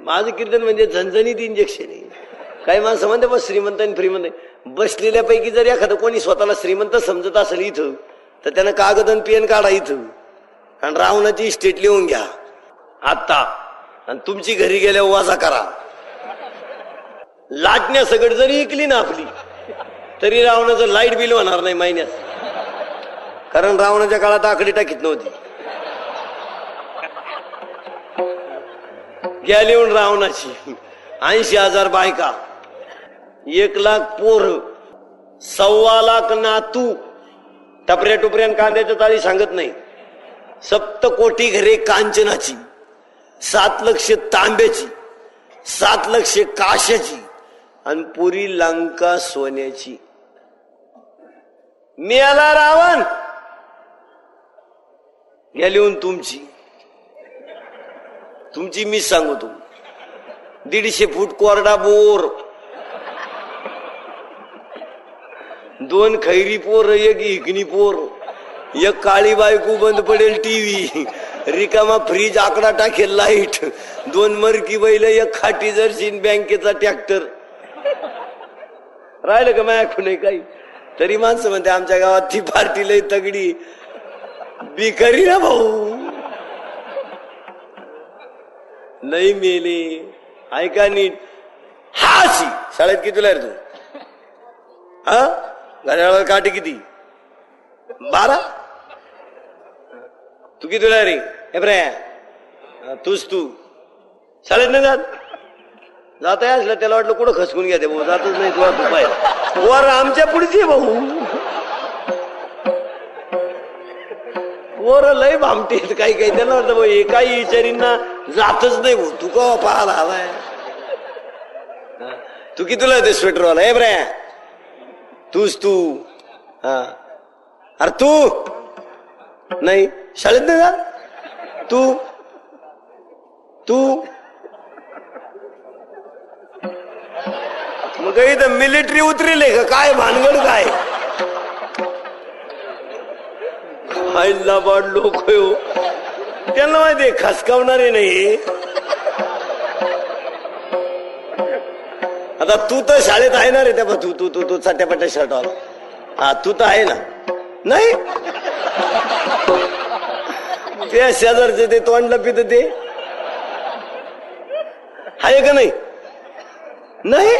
Speaker 1: माझं कीर्तन म्हणजे झणझणीत इंजेक्शन आहे. काही माणसं म्हणते बस श्रीमंत आणि फ्रीमंत आहे. बसलेल्यापैकी जर एखादं कोणी स्वतःला श्रीमंत समजत असेल इथं, तर त्यानं कागद आणि पेन काढा इथं आणि रावणाची इस्टेट लिहून घ्या आता, आणि तुमची घरी गेल्यावर वाजा करा. लाटण्या सगळं जरी इकली ना आपली, तरी रावणाचं लाईट बिल होणार नाही महिन्यात, कारण रावणाच्या काळात आकडे टाकीत नव्हती. घ्या लिहून रावणाची 80,000 बायका, 1,00,000 पोर, 1,25,00,000 नातू, टपऱ्या टुपऱ्यान कांद्याच्या ताळी सांगत नाही, 7 घरे कांचनाची, 7 लक्ष तांब्याची, 7 लक्ष काशाची, आणि पुरी लंका सोन्याची. मिळाला रावण, घ्या लिहून तुमची मी सांगतो. 150 फूट कोरडा बोर, 2 खैरी पोर, 1 इकनी पोर, 1 काळी बायको, बंद पडेल टीव्ही, रिकामा फ्रीज, आकडा टाकेल लाईट, 2 मरकी बैल, 1 खाटी जर्सी, बँकेचा ट्रॅक्टर. राहिलं का माया नाही काही? तरी माणसं म्हणते आमच्या गावात ती पार्टी लई तगडी. भिकारी ना भाऊ, लई मेले. ऐका नीट. हाशी शाळेत कितीला रे तू? हा, घड्याळावर काटे किती? 12. तू कितीला रे? तू शाळेत नाही जात असलं, त्याला वाटलं कुठं खसकून घ्या ते भाऊ, जातच नाही तुला दुपाय वर आमच्या पुढची भाऊ. वर लय भामटे काही काही, त्यांना वाटतं भाऊ एकाही विचारींना जातच नाही भाऊ. तू का पाहायला हवाय? तू कितीला ते स्वेटरवाला? हे ब्र्या तू हा, अरे तू नाही शाळेत नाही जा तू मग इथं मिलिटरी उतरेल का काय? भानगड काय? हैदराबाद लोक हो, त्यांना माहितीये खसकावणारे नाही. आता तू तर शाळेत आहे ना रे, त्या तू चट्ट्यापट्ट्या शर्ट आला. हा, तू तर आहे ना? नाही, ते शेजारचे ते तोंडला पित ते आहे का नाही? नाही,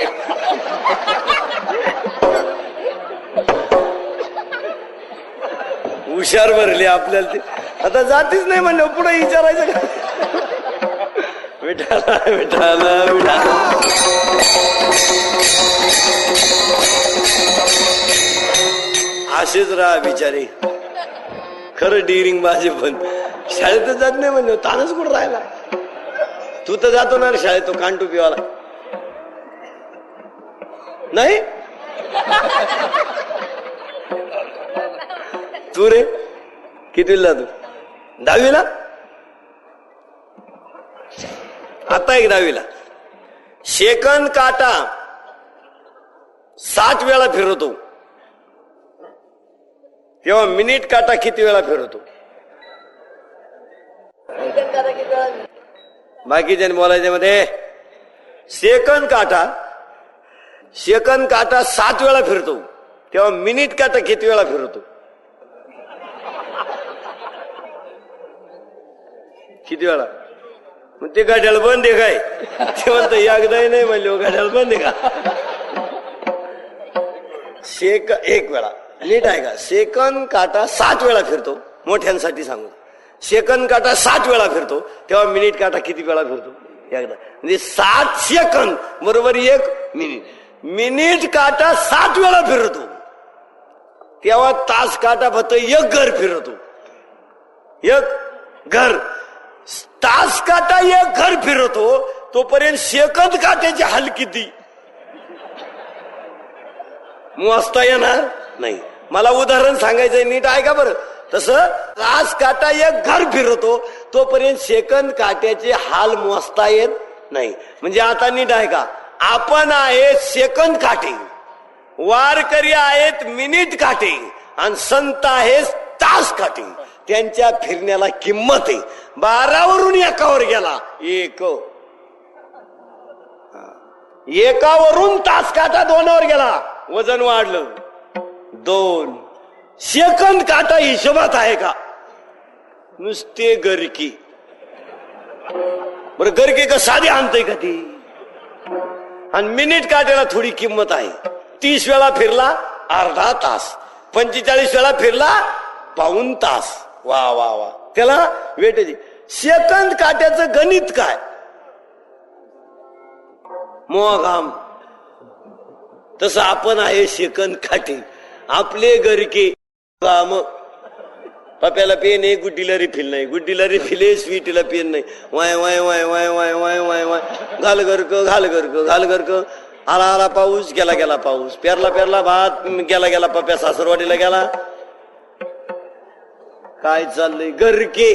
Speaker 1: हुशार भरले आपल्याला ते. आता जातीच नाही म्हणलं, पुढे विचारायचं का? विठाला विठाला विठाला. असेच राहा बिचारे, खरं डिरिंग माझे. पण शाळेतच जात नाही म्हणलं, तानच कुठं राहिला? तू तर जातो ना रे शाळेत, तो कान टोपीवाला. नाही, तू रे कितीला जातो? 10वीला. आता एक 10वीला. शेकंद काटा 7 वेळा फिरवतो, तेव्हा मिनिट काटा किती वेळा फिरवतो? बाकीच्या बोलायच्या मध्ये सेकंद काटा 7 वेळा फिरतो, तेव्हा मिनिट काटा किती वेळा फिरवतो? किती वेळा? मग ते गाड्याला बंद आहे काय? ते म्हणतं एकदाही नाही म्हणले, गाड्याला बंद आहे का? एक वेळा. नीट आहे का? सेकंद काटा 7 वेळा फिरतो, मोठ्यांसाठी सांगू. सेकंद काटा 7 वेळा फिरतो, तेव्हा मिनिट काटा किती वेळा फिरतो? एकदा. म्हणजे 7 सेकंद बरोबर 1 मिनिट. मिनिट काटा 7 वेळा फिरतो, तेव्हा तास काटा फक्त 1 घर फिरतो. 1 घर. तास काटा 1 घर फिरतो, तोपर्यंत सेकंद काट्याची हाल किती? मोजता येणार नाही. मला उदाहरण सांगायचंय, नीट ऐका बरं. तसं रास काटा एक घर फिरवतो तोपर्यंत सेकंद काट्याचे हाल मोजता येत नाही. म्हणजे आता नीट ऐका, आपण आहे सेकंद काटे, वारकरी आहेत मिनिट काटे आणि संत आहे तास काटे. त्यांच्या फिरण्याला किंमत आहे. 12 वरून 1 वर गेला, एकावरून तास काटा 2 वर गेला, वजन वाढलं 2. सेकंद काटा हिशोबात आहे का? नुसते गरकी. बरं गरकी का साधी आणतय का ती? आणि मिनिट काट्याला थोडी किंमत आहे. 30 वेळा फिरला अर्धा तास, 45 वेळा फिरला पाऊण तास. वा वा वा, त्याला वेटेज. सेकंद काट्याचं गणित काय? मोहगाम. तसं आपण आहे सेकंद काटे, आपले गरके काम. पप्याला पेन आहे, गुड्डीला रिफिल नाही, गुड्डीला रिफिल आहे, स्वीटीला पेन नाही. Y Y Y Y Y Y Y Y, घाल गरक घाल गरक घाल गरक. आला आला पाऊस, गेला गेला पाऊस. पेरला पेरला भात, गेला गेला पप्या सासरवाडीला गेला. काय चाललंय? गरके.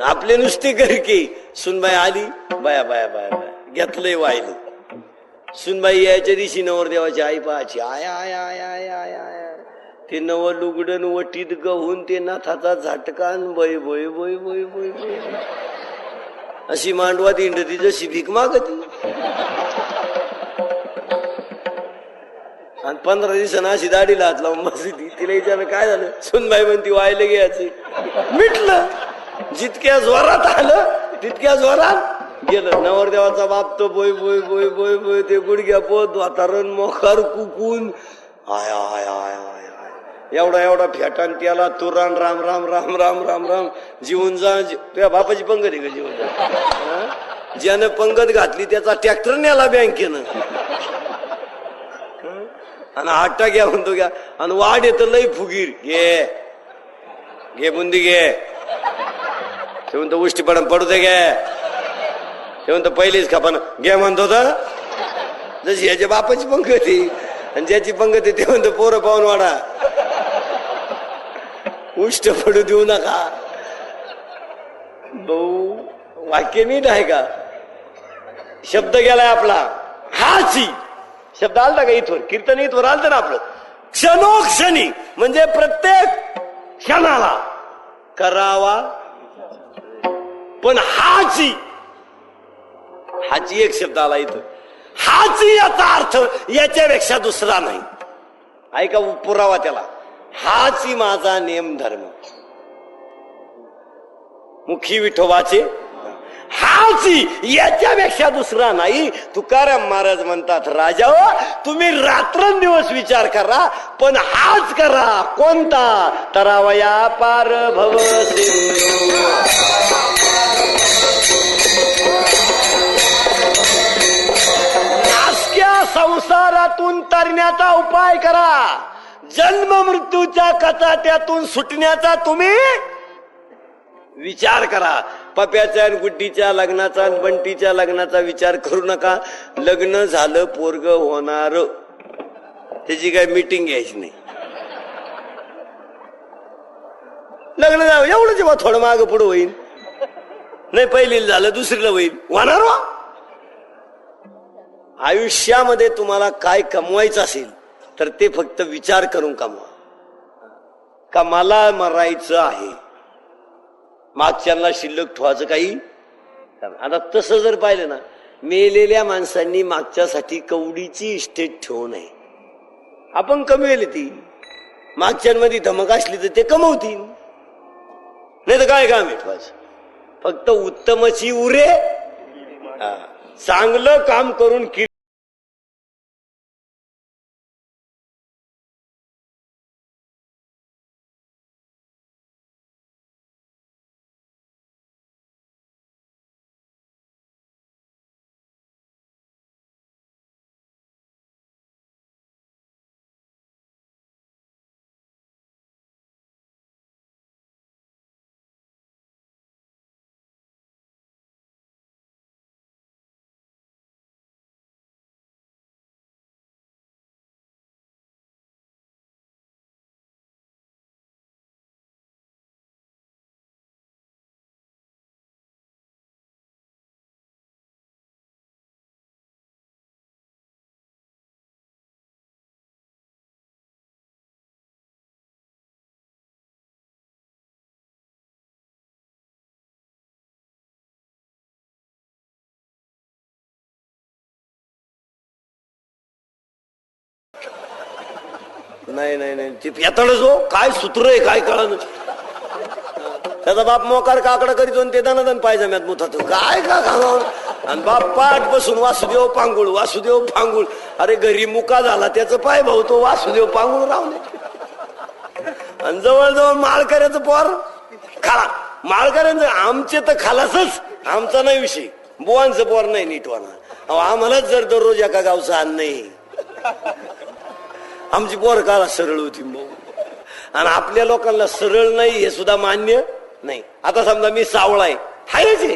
Speaker 1: आपले नुसते गरके. सुनबाई आली, बाया बाया बाया बाया, घेतलंय वाहिलं. सुनबाई यायच्या दिवशी नवरदेवाची आई पाहायची, आया आया आया आया आया, ते नव लुगडन वटीत गहून ते नाथाचा झटकान बय बय बय बय बय बय, अशी मांडवात इंडती जशी भीक मागती. आणि 15 दिवसांना अशी दाढीला हात लावून बसली. तिला विचारलं काय झालं? सुनबाई म्हणती वायले घ्यायचे. मिटलं. जितक्या जोरात आलं तितक्या जोरात गेलं. नवरदेवाचा बाप तो बोय बोय बोय बोय बोय, ते गुडघ्या पोत वातावरण मोखार कुकून आया आया आया आया, एवढा एवढा फेटान त्याला तुरान राम राम राम राम राम राम. जीवन जा, तुझ्या बापाची पंगत आहे का जीवन जा? ज्यानं पंगत घातली त्याचा ट्रॅक्टर नेला बँकेनं. आणि आट्टा घ्या म्हणतो घ्या, आणि वाढ येतं लई फुगीर. घे घे बुंदी घे. ते म्हणतो उष्टी पडून पडू दे घे. ते म्हणतो पहिलीच खापान घे म्हणतो. तर जशी याच्या बापाची पंगती आणि ज्याची पंगती ते म्हणतो पोरं पाहून वाडा, उष्ट पडू देऊ नका. भाऊ वाक्य नीट आहे का? शब्द गेलाय आपला. हाची शब्द आलता का इथवर? कीर्तन इथवर आलत ना आपलं. क्षणोक्षणी म्हणजे प्रत्येक क्षणाला करावा. पण हाची, हाची एक शब्द आला इथं. हाची याचा अर्थ याच्यापेक्षा दुसरा नाही. ऐका पुरावा त्याला. हाची माझा नेम धर्म, मुखी विठोबाचे. हाची याच्यापेक्षा दुसरा नाही. तुकाराम महाराज म्हणतात, राजा हो तुम्ही रात्रंदिवस विचार करा, पण हाच करा. कोणता? तरावया पार भव सिंधू. नासक्या संसारातून तरण्याचा उपाय करा. जन्म मृत्यूच्या कचाट्यातून सुटण्याचा तुम्ही विचार करा. पप्याच्या आणि गुड्डीच्या लग्नाचा आणि बंटीच्या लग्नाचा विचार करू नका. लग्न झालं, पोरग होणार, त्याची काय मीटिंग घ्यायची नाही. लग्न झालं एवढं, जेव्हा थोडं माग पुढं होईल नाही, पहिलीला झालं दुसरीला होईल, होणार वा. आयुष्यामध्ये तुम्हाला काय कमवायचं असेल तर ते फक्त विचार करून कमवा. का मला मरायचं आहे, मागच्यांना शिल्लक ठेवायचं काही. आता तसं जर पाहिलं ना, मेलेल्या माणसांनी मागच्यासाठी कवडीची इस्टेट ठेवू नये. आपण कमवेल ती, मागच्यांमध्ये धमक असली तर ते कमवतील, नाही तर काय काम आहे ठेवायचं. फक्त उत्तमची उरे, चांगलं काम करून नाही नाही नाही ते पेताळच हो, काय सूत्र आहे काय कळलं. त्याचा बाप मोकार काकडा करीतो ते दानादान पायजाम्यात मुथात काय का घालून. आणि बाप पाठ बसून वासुदेव पांगुळ वासुदेव पांगुळ. अरे घरी मुका झाला त्याचं पाय भाऊ तो वासुदेव पांगुळ राहून. आणि जवळजवळ माळकऱ्याचं पोर खाला. माळकऱ्यांचं आमचे तर खालासच, आमचा नाही विषय. बुवांचं पोर नाही नीटवाना. आम्हालाच जर दररोज एका गावचं अन्न नाही. आमची पोर काला सरळ होती भाऊ. आणि आपल्या लोकांना सरळ नाही हे सुद्धा मान्य नाही. आता समजा मी सावळा आहे, हायच आहे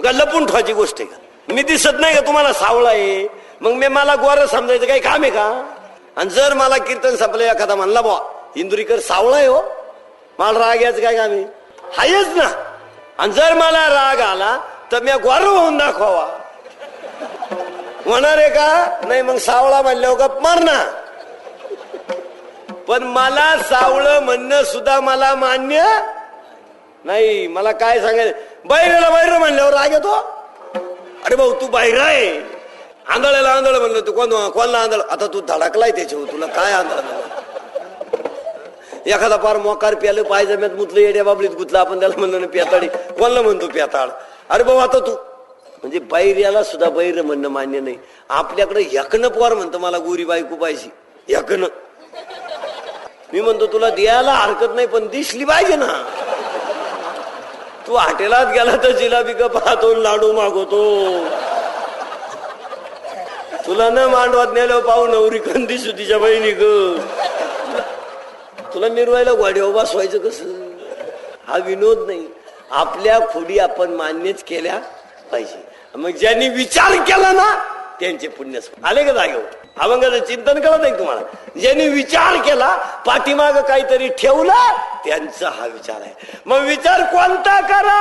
Speaker 1: का लपून ठेवायची गोष्ट आहे का. मी दिसत नाही का तुम्हाला सावळा आहे, मग मी मला गोर समजायचं काही काम आहे का. आणि जर मला कीर्तन संपलं एखादा म्हणला बुवा इंदुरीकर सावळा आहे हो, मला राग यायचं काय काम आहे, हायच ना. आणि जर मला राग आला तर मी गोर होऊन दाखवावा होणार आहे का नाही. मग सावळा म्हणल्यावर गप मारना. पण मला सावळं म्हणणं सुद्धा मला मान्य नाही. मला काय सांगायचं, बैराला बैर म्हणल्यावर राग येतो. अरे भाऊ तू बाहेर आहे. आंधळ्याला आंधळ म्हणलं तू कोणला आंधळ. आता तू धडकलाय त्याच्यावर, तुला काय आंधळ. एखादा पार मोकार प्यालं पायजम्यात मुतलं येड्या बाबलीत गुतलं, आपण त्याला म्हणलं ना पेताडी. कोणला म्हणतो पेताळ. अरे भाऊ आता तू म्हणजे बैर्याला सुद्धा बैर म्हणणं मान्य नाही. आपल्याकडे यकनं पोर म्हणतं मला गोरी बायको पाहिजे. यकनं मी म्हणतो तुला द्यायला हरकत नाही पण दिसली पाहिजे ना. तू हॉटेलात गेला तर जिलाबी का पाहतो लाडू मागवतो. तुला न मांडवात नेल्यावर पाहू नवरी कण दिसू तिच्या बहिणी ग. तुला मिरवायला घोड्यावर बसवायचं कसं. हा विनोद नाही. आपल्या खोडी आपण मान्यच केल्या पाहिजे. मग ज्यांनी विचार केला ना त्यांचे पुण्य आले का जागेवर. अभंगाचं चिंतन करत नाही तुम्हाला. ज्यांनी विचार केला पाठीमाग काहीतरी ठेवला त्यांचा हा विचार आहे. मग विचार कोणता करा.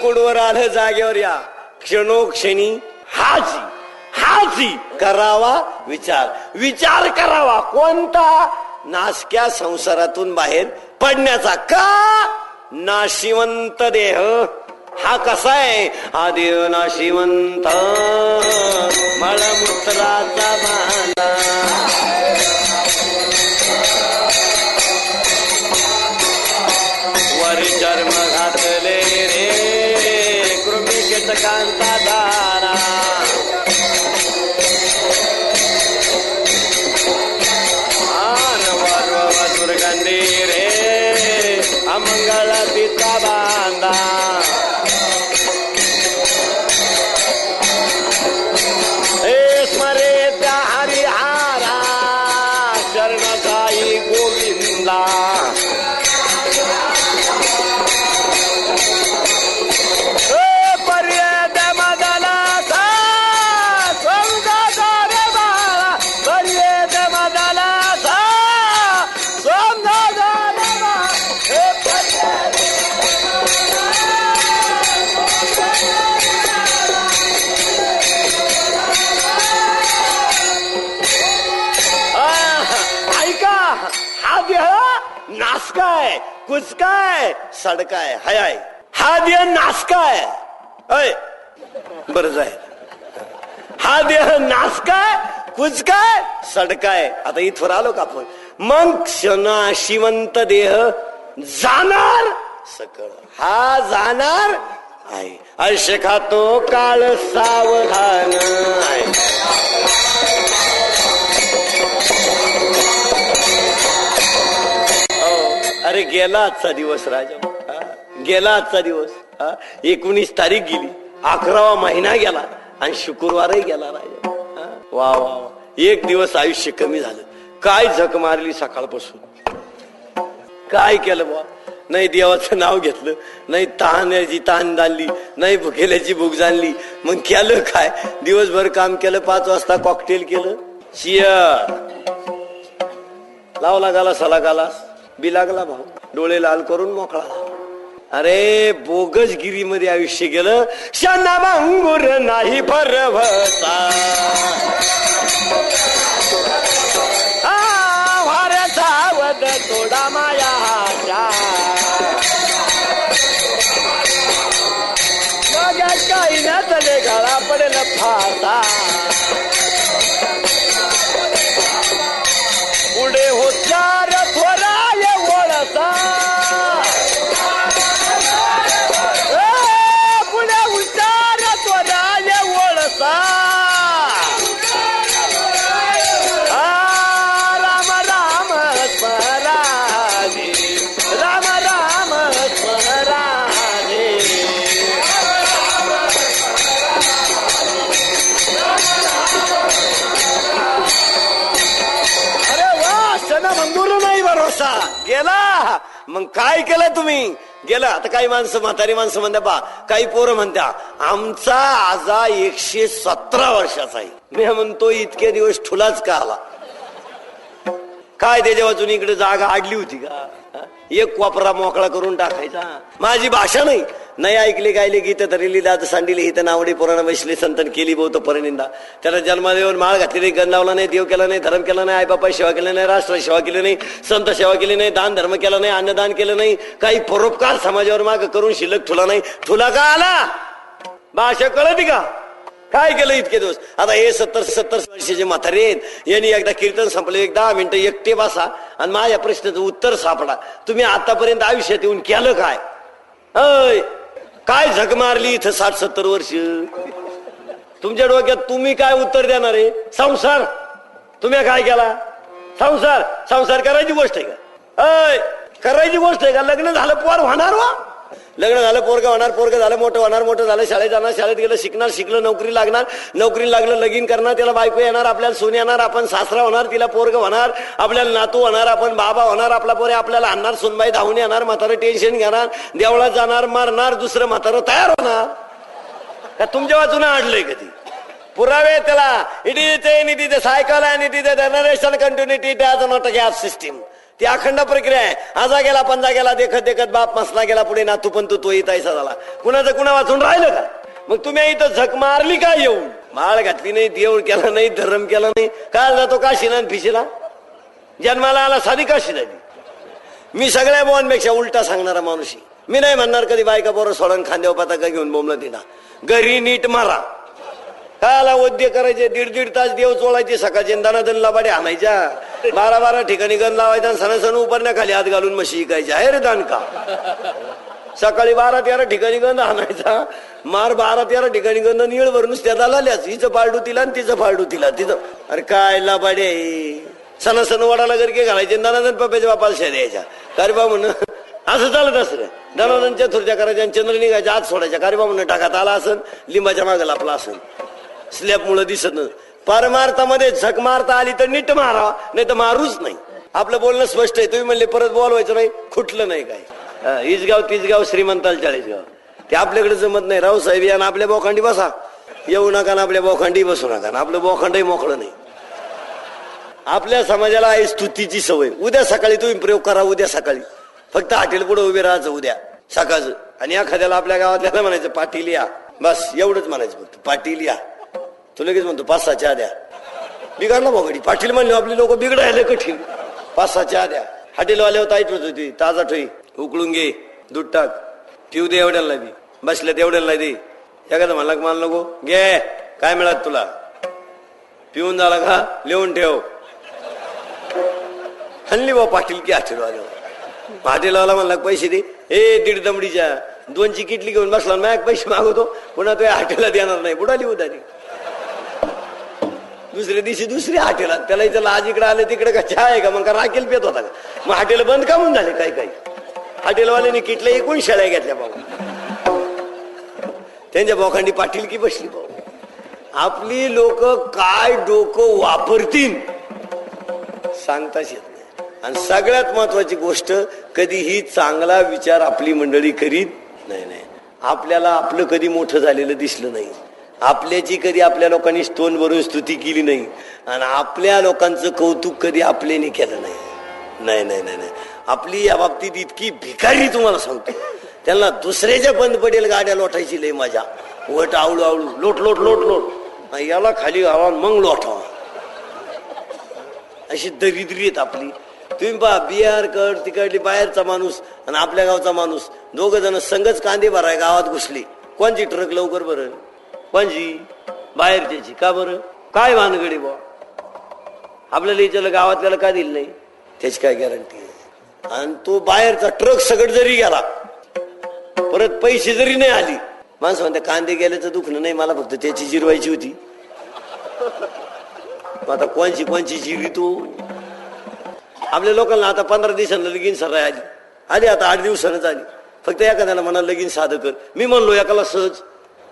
Speaker 1: कुडवर आलं जागेवर या क्षणोक्षणी हाची करावा विचार. विचार करावा कोणता. नासक्या संसारातून बाहेर पडण्याचा. का नाशिवंत देह हा कसा आहे. हा देह नाशिवंत मळमूत्राचा बांधा. वरी चर्म घातले रे कृमी कीटकांचा दारा. दुर्गंधी रे अमंगळ पिता बांधा. हे स्मरे त्या हरिहारा शरण साई गोविंदा. नासकाय कुचकाय सडकाय हाय हाय हा देह नासकाय अय बरं जाय हा देह नासकाय कुचकाय सडकाय. आता इथवर आलो का आपण. मग क्षणाशिवंत देह जाणार सकळ हा जाणार आहे. आयुष्य खातो काळ सावधान आहे. अरे गेला आजचा दिवस राजा, गेला आजचा दिवस. 19 तारीख गेली, 11वा महिना गेला आणि शुक्रवारही गेला राजा. वा वा वा, एक दिवस आयुष्य कमी झालं. काय झक मारली सकाळपासून, काय केलं बा. नाही देवाचं नाव घेतलं, नाही तहाण्याची तहान जाणली, नाही भुकेल्याची भूक जाणली. मग केलं काय, दिवसभर काम केलं, 5 वाजता कॉकटेल केलं, चियर लावला गाला सला गाला बी लागला भाऊ, डोळे लाल करून मोकळा. अरे बोगसगिरीमध्ये आयुष्य गेलं. शाना भांगूर नाही भरवसा वाऱ्याचा वद तोडा मायाच्या काही ना चले गळा पडेल फासा पुढे होत्यार थोराय ओळसा पुढे उच्चार त्वराय ओळसा राम राम स्मराजे राम राम स्मराजे. अरे वा, क्षण मंजूर नाही भरोसा गेला. मग काय केलं तुम्ही, गेलं. आता काही माणसं म्हातारी माणसं म्हणत्या बा, काही पोरं म्हणत्या आमचा आजा 117 वर्षाचा आहे. मी म्हणतो इतके दिवस ठुलाच का आला, काय त्याच्या वाचून इकडे जागा आडली होती का. एक कोपरा मोकळा करून टाकायचा. माझी भाषा नाही, नाही ऐकले गायले गीत तरी लिहिला सांडिले हित नावडे पुराण वैसले संतन केली बहुत परिनिंदा. त्याला जन्मादेवर माळ घातली नाही, गण लावला नाही, देव केला नाही, धर्म केला नाही, आई बापा सेवा केली नाही, राष्ट्र सेवा केली नाही, संत सेवा केली नाही, दान धर्म केला नाही, अन्नदान केलं नाही, काही परोपकार समाजावर माग करून शिल्लक ठुला नाही. ठुला का आला, भाषा कळती का, काय केलं इतके दिवस. आता हे 70 वर्षाचे म्हातारे आहेत, यांनी एकदा कीर्तन संपलं, एक 10 मिनिटं एकटे बसा आणि माझ्या प्रश्नाचं उत्तर सापडा. तुम्ही आतापर्यंत आयुष्यात येऊन केलं काय, अय काय झक मारली इथं 60-70 वर्ष. तुमच्या डोक्यात तुम्ही काय उत्तर देणार आहे. संसार तुम्ही काय केला, संसार करायची गोष्ट आहे का, अय करायची गोष्ट आहे का. लग्न झालं पोर होणार, वा लग्न झालं पोरग होणार, पोरग झालं मोठं झालं, शाळेत जाणार, शाळेत गेलं, शिकलं, नोकरी लागणार, नोकरी लागलं, लगीन करणार, त्याला बायको येणार, आपल्याला सून येणार, आपण सासरा होणार, तिला पोरग होणार, आपल्याला नातू होणार, आपण बाबा होणार, आपला पोरे आपल्याला आणणार, सुनबाई धावून येणार, म्हातारं टेन्शन घेणार, देवळात जाणार, मारणार, दुसरं म्हातारं तयार होणार. का तुमच्या वाचून आणलंय कधी पुरावे त्याला. It is the cycle and it is the generation continuity, it has not a gap system. ती अखंड प्रक्रिया आहे. आजा गेला पंजा गेला, देखत बाप मसला गेला, पुढे नातू पण तू तोही तायसा झाला. कुणाचं कुणा वाचून राहिलं का. मग तुम्ही इथं झक मारली का, येऊन माळ घातली नाही, देऊळ केला नाही, धर्म केला नाही, काय जातो काशीला फिशीला. जन्माला आला साधी काशी झाली. मी सगळ्या बोवांपेक्षा उलटा सांगणारा माणूस. मी नाही म्हणणार कधी बायका बरोबर सोडून खांद्यावर पताका घेऊन बोंबला तिला. घरी नीट मारा, कायला वद्य करायचे, 1.5 तास देव चोळायचे, सकाळचे दानादन लाबाडे आणायच्या, 12 ठिकाणी गण लावायचा, सण उपरण्याखाली हात घालून म्हशी इकायच्या. हे रे दानका, सकाळी 12-13 ठिकाणी गंध आणायचा, मार 12-13 ठिकाणी गंध निळ वरूनच त्याला लाल्याच, हिचं फाडू तिला आणि तिचं फाडू तिला तिथं. अरे काय लाबाडे, सण वडाला गरके घालायचे, दानादन पप्याच्या बापाला शे द्यायच्या. अरे बा म्हणून असं चालत असं काय, दानादनच्या थोरच्या करायच्या, चंद्र निघायच्या, आत सोडायच्या. अरे बा म्हणून टाकात आला असन, लिंबाच्या मागं आपला असन, स्लॅब मुळे दिसत नाही. परमार्थामध्ये झक मारता आली तर नीट मारा, नाही तर मारूच नाही. आपलं बोलणं स्पष्ट आहे. तुम्ही म्हणले परत बोलवायचं नाही, खुटलं नाही काय. हिचगाव तिचगाव श्रीमंताल 40 गाव, ते आपल्याकडे जमत नाही. राव साहेब या ना आपल्या बोखांडी बसा, येऊ नका ना आपल्या बोखांडी बसू नका ना, आपलं बोखांडही मोकळं नाही. आपल्या समाजाला आहे स्तुतीची सवय. उद्या सकाळी तुम्ही प्रयोग करा, उद्या सकाळी फक्त हॉटेल पुढे उभे राहायचं उद्या सकाळचं, आणि एखाद्याला आपल्या गावातल्याला म्हणायचं पाटील या, बस एवढंच म्हणायचं फक्त, पाटील या. तो लगेच म्हणतो 5-6 चहा द्या. बिघडला बोगडी, पाटील म्हणले आपली लोक बिघडायला कठीण, 5-6 चहा द्या. हॉटेलवाल्यावर ताईटच होती, ताजा ठोई उकळून घे, दूध टाक, पिऊ दे एवढ्याला दे, बसल्या तेवढ्याला दे. एखादा म्हणला मान नको घे, काय मिळत तुला, पिऊन झाला का लिहून ठेव. हल्ली बा पाटील की हॉटेलवाल्यावर. हॉटेलवाला म्हणला पैसे दे, ए दीड दमडीच्या 2ची किटली घेऊन बसला, मॅक पैसे मागवतो, पुन्हा तो हॉटेलला देणार नाही, बुडाली उदारी. दुसऱ्या दिवशी दुसरी हॉटेलात, त्याला इथं आज इकडे आले तिकडे का चहा आहे का, मग का राखेल पेत होता का. मग हॉटेल बंद का म्हणून झाले काही काही हॉटेलवाल्याने किटल्या एकूण शेळ्या घेतल्या बाबा, त्यांच्या बोखांडी पाटील की बसली भाऊ. आपली लोक काय डोकं वापरतील सांगताच येत नाही. आणि सगळ्यात महत्वाची गोष्ट, कधीही चांगला विचार आपली मंडळी करीत नाही. आपल्याला आपलं कधी मोठं झालेलं दिसलं नाही, आपल्याची कधी आपल्या लोकांनी तोंड भरून स्तुती केली नाही, आणि आपल्या लोकांचं कौतुक कधी आपल्याने केलं नाही. नाही नाही नाही नाही, आपली या बाबतीत इतकी भिकारी तुम्हाला सांगतो. त्यांना दुसऱ्याच्या बंद पडेल गाड्या लोटायची लय मजा, वट आवळू आवळू लोट लोट लोट लोट, याला खाली घावा मग लोटावा, अशी दरिद्री आहेत आपली. तुम्ही पहा, बिहारकड तिकडली बाहेरचा माणूस आणि आपल्या गावचा माणूस, दोघ जण संघच कांदे भराय गावात घुसले. कोणची ट्रक लवकर भरल, कोणची बाहेरच्याची, का बरं, काय भानगडी बा. आपल्याला इथलं गावातल्याला का दिलं नाही, त्याची काय गॅरंटी आहे. आणि तो बाहेरचा ट्रक सगळं जरी गेला, परत पैसे जरी नाही आली, माणसं म्हणते कांदे गेल्याचं दुखणं नाही, मला फक्त त्याची जिरवायची होती. आता कोणची कोणची जिरी तू. आपल्या लोकांना आता 15 दिवसांना लगीन सराय आली आली, आता 8 दिवसानंच आली. फक्त एखाद्याला म्हणा लगीन साधं कर, मी म्हणलो एकाला सहज,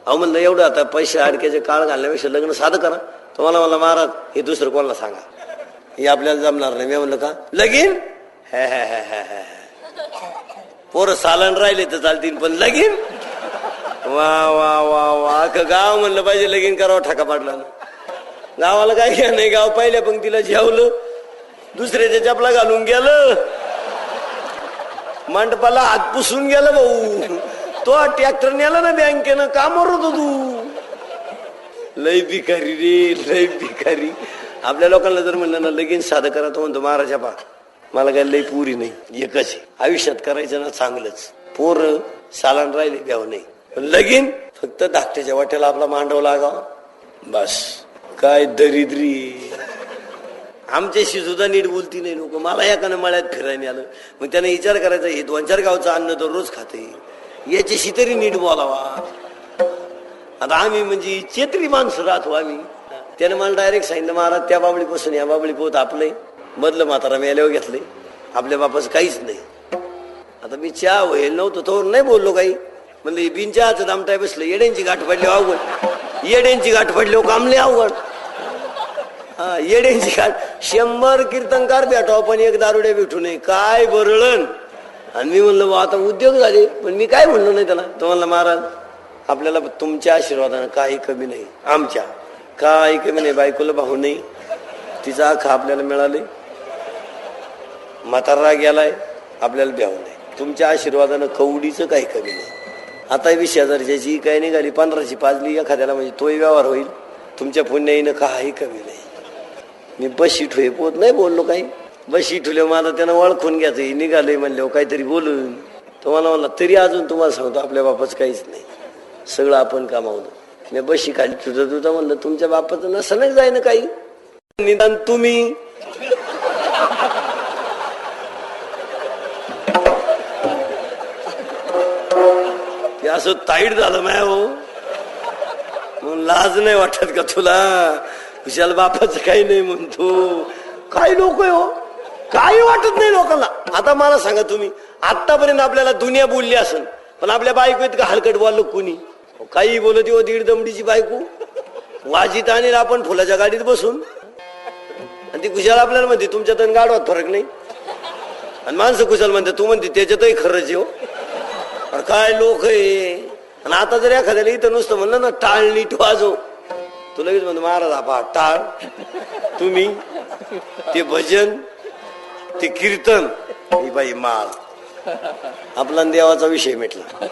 Speaker 1: अहो म्हणलं एवढं आता पैसे अडक्याचे काळ घालण्यापेक्षा लग्न साधं करा. तुम्हाला म्हणलं महाराज हे दुसरं कोणाला सांगा, हे आपल्याला जमणार नाही. मी म्हणलं का लगीन, पोरं सालन राहिले तर चालतील, पण लगीन वा वा वा वा. अख्खं गाव म्हणलं पाहिजे लगीन करावं, ठाका पाडला. गावाला काय घ्या नाही, गाव पहिल्या पंक्तीला जेवलं, दुसऱ्याच्या चपला घालून गेलं, मंडपाला हात पुसून गेलं भाऊ. तो ट्रॅक्टर नेला ना बँकेनं, कामावर होतो तू. लय भिकारी रे, लय भिकारी. आपल्या लोकांना जर म्हणलं ना लगीन साधं करा, तो म्हणतो महाराजा पा मला काय लय पुरी नाही, एकच आहे आयुष्यात करायचं ना चांगलंच. पोर सालान राहिले द्यावं नाही, पण लगीन फक्त धाकट्याच्या वाट्याला आपला मांडव लागावा बस. काय दरिद्री. आमच्याशी सुद्धा नीट बोलती नाही लोक. मला एकानं मळ्यात फिरायला आलं, मग त्याने विचार करायचा, हे 2-4 गावचं अन्न दररोज खाते, याच्याशी तरी नीट बोलावा. आता आम्ही म्हणजे चेत्री माणसं राहतो आम्ही. त्याने मला डायरेक्ट सांगितलं, महाराज त्या बाबळीपासून या बाबळी पोत आपलंय, मधलं म्हातारा मेल्यावर घेतलंय, आपल्या बापाचं काहीच नाही. आता मी चहा होईल नव्हतं तो नाही बोललो काही, म्हणलं बिन चहाचं दामटाय बसलं. येड्यांची गाठ पडली अवघड, येड्यांची गाठ पडली कामले अवघड. हा येड्यांची गाठ. 100 कीर्तनकार भेटावं पण एक दारुड्या भेटू नये, काय बरळण. आणि मी म्हणलं बा आता उद्योग झाले, पण मी काय म्हणलो नाही त्याला. तो म्हणला महाराज आपल्याला तुमच्या आशीर्वादानं काही कमी नाही, आमच्या काही कमी नाही. बायकोला भाऊ नाही, तिचा आख आपल्याला मिळाले, म्हातारा गेलाय, आपल्याला भ्याव नाही. तुमच्या आशीर्वादानं कवडीचं काही कमी नाही. आता 20,000ची काही निघाली, 15ची पाजली एखाद्याला, म्हणजे तोही व्यवहार होईल. तुमच्या पुण्याईनं काही कमी नाही. मी बशी ठुये पोत नाही बोललो काही. बशी ठुले मला त्यानं ओळखून घ्यायचं, निघालंय म्हणल्यावर काहीतरी बोलून. तुम्हाला म्हणला तरी अजून तुम्हाला सांगतो आपल्या बापाचं काहीच नाही, सगळं आपण कामावलं. मी बशी खाली तुझं तुझं म्हणलं, तुमच्या बापाचं नसं नाही जाय ना काही, निदान तुम्ही. ते असं ताईट झालं माय हो, लाज नाही वाटत का तुला. विशाल बापाचं काही नाही म्हणतो. काही लोक हो, काही वाटत नाही लोकांना. आता मला सांगा तुम्ही, आतापर्यंत आपल्याला दुनिया बोलली असेल, पण आपल्या बायको इतकं हलकट बोललो कोणी. काही बोलत हो, दीड दमडीची बायको वाजीत आणेल आपण फुलाच्या गाडीत बसून, आणि ती कुशाल आपल्याला म्हणते तुमच्यात गाडवात फरक नाही. आणि माणसं कुशाल म्हणते, तू म्हणते त्याच्यातही खरंच हो. काय लोक आहे. आणि आता जर एखाद्याला इथं नुसतं म्हणलं ना टाळ नीट वाजव, तो लगेच म्हणतो महाराज आपा टाळ, तुम्ही ते भजन ते कीर्तन, ही बाई माळ. आपला देवाचा विषय मिटला.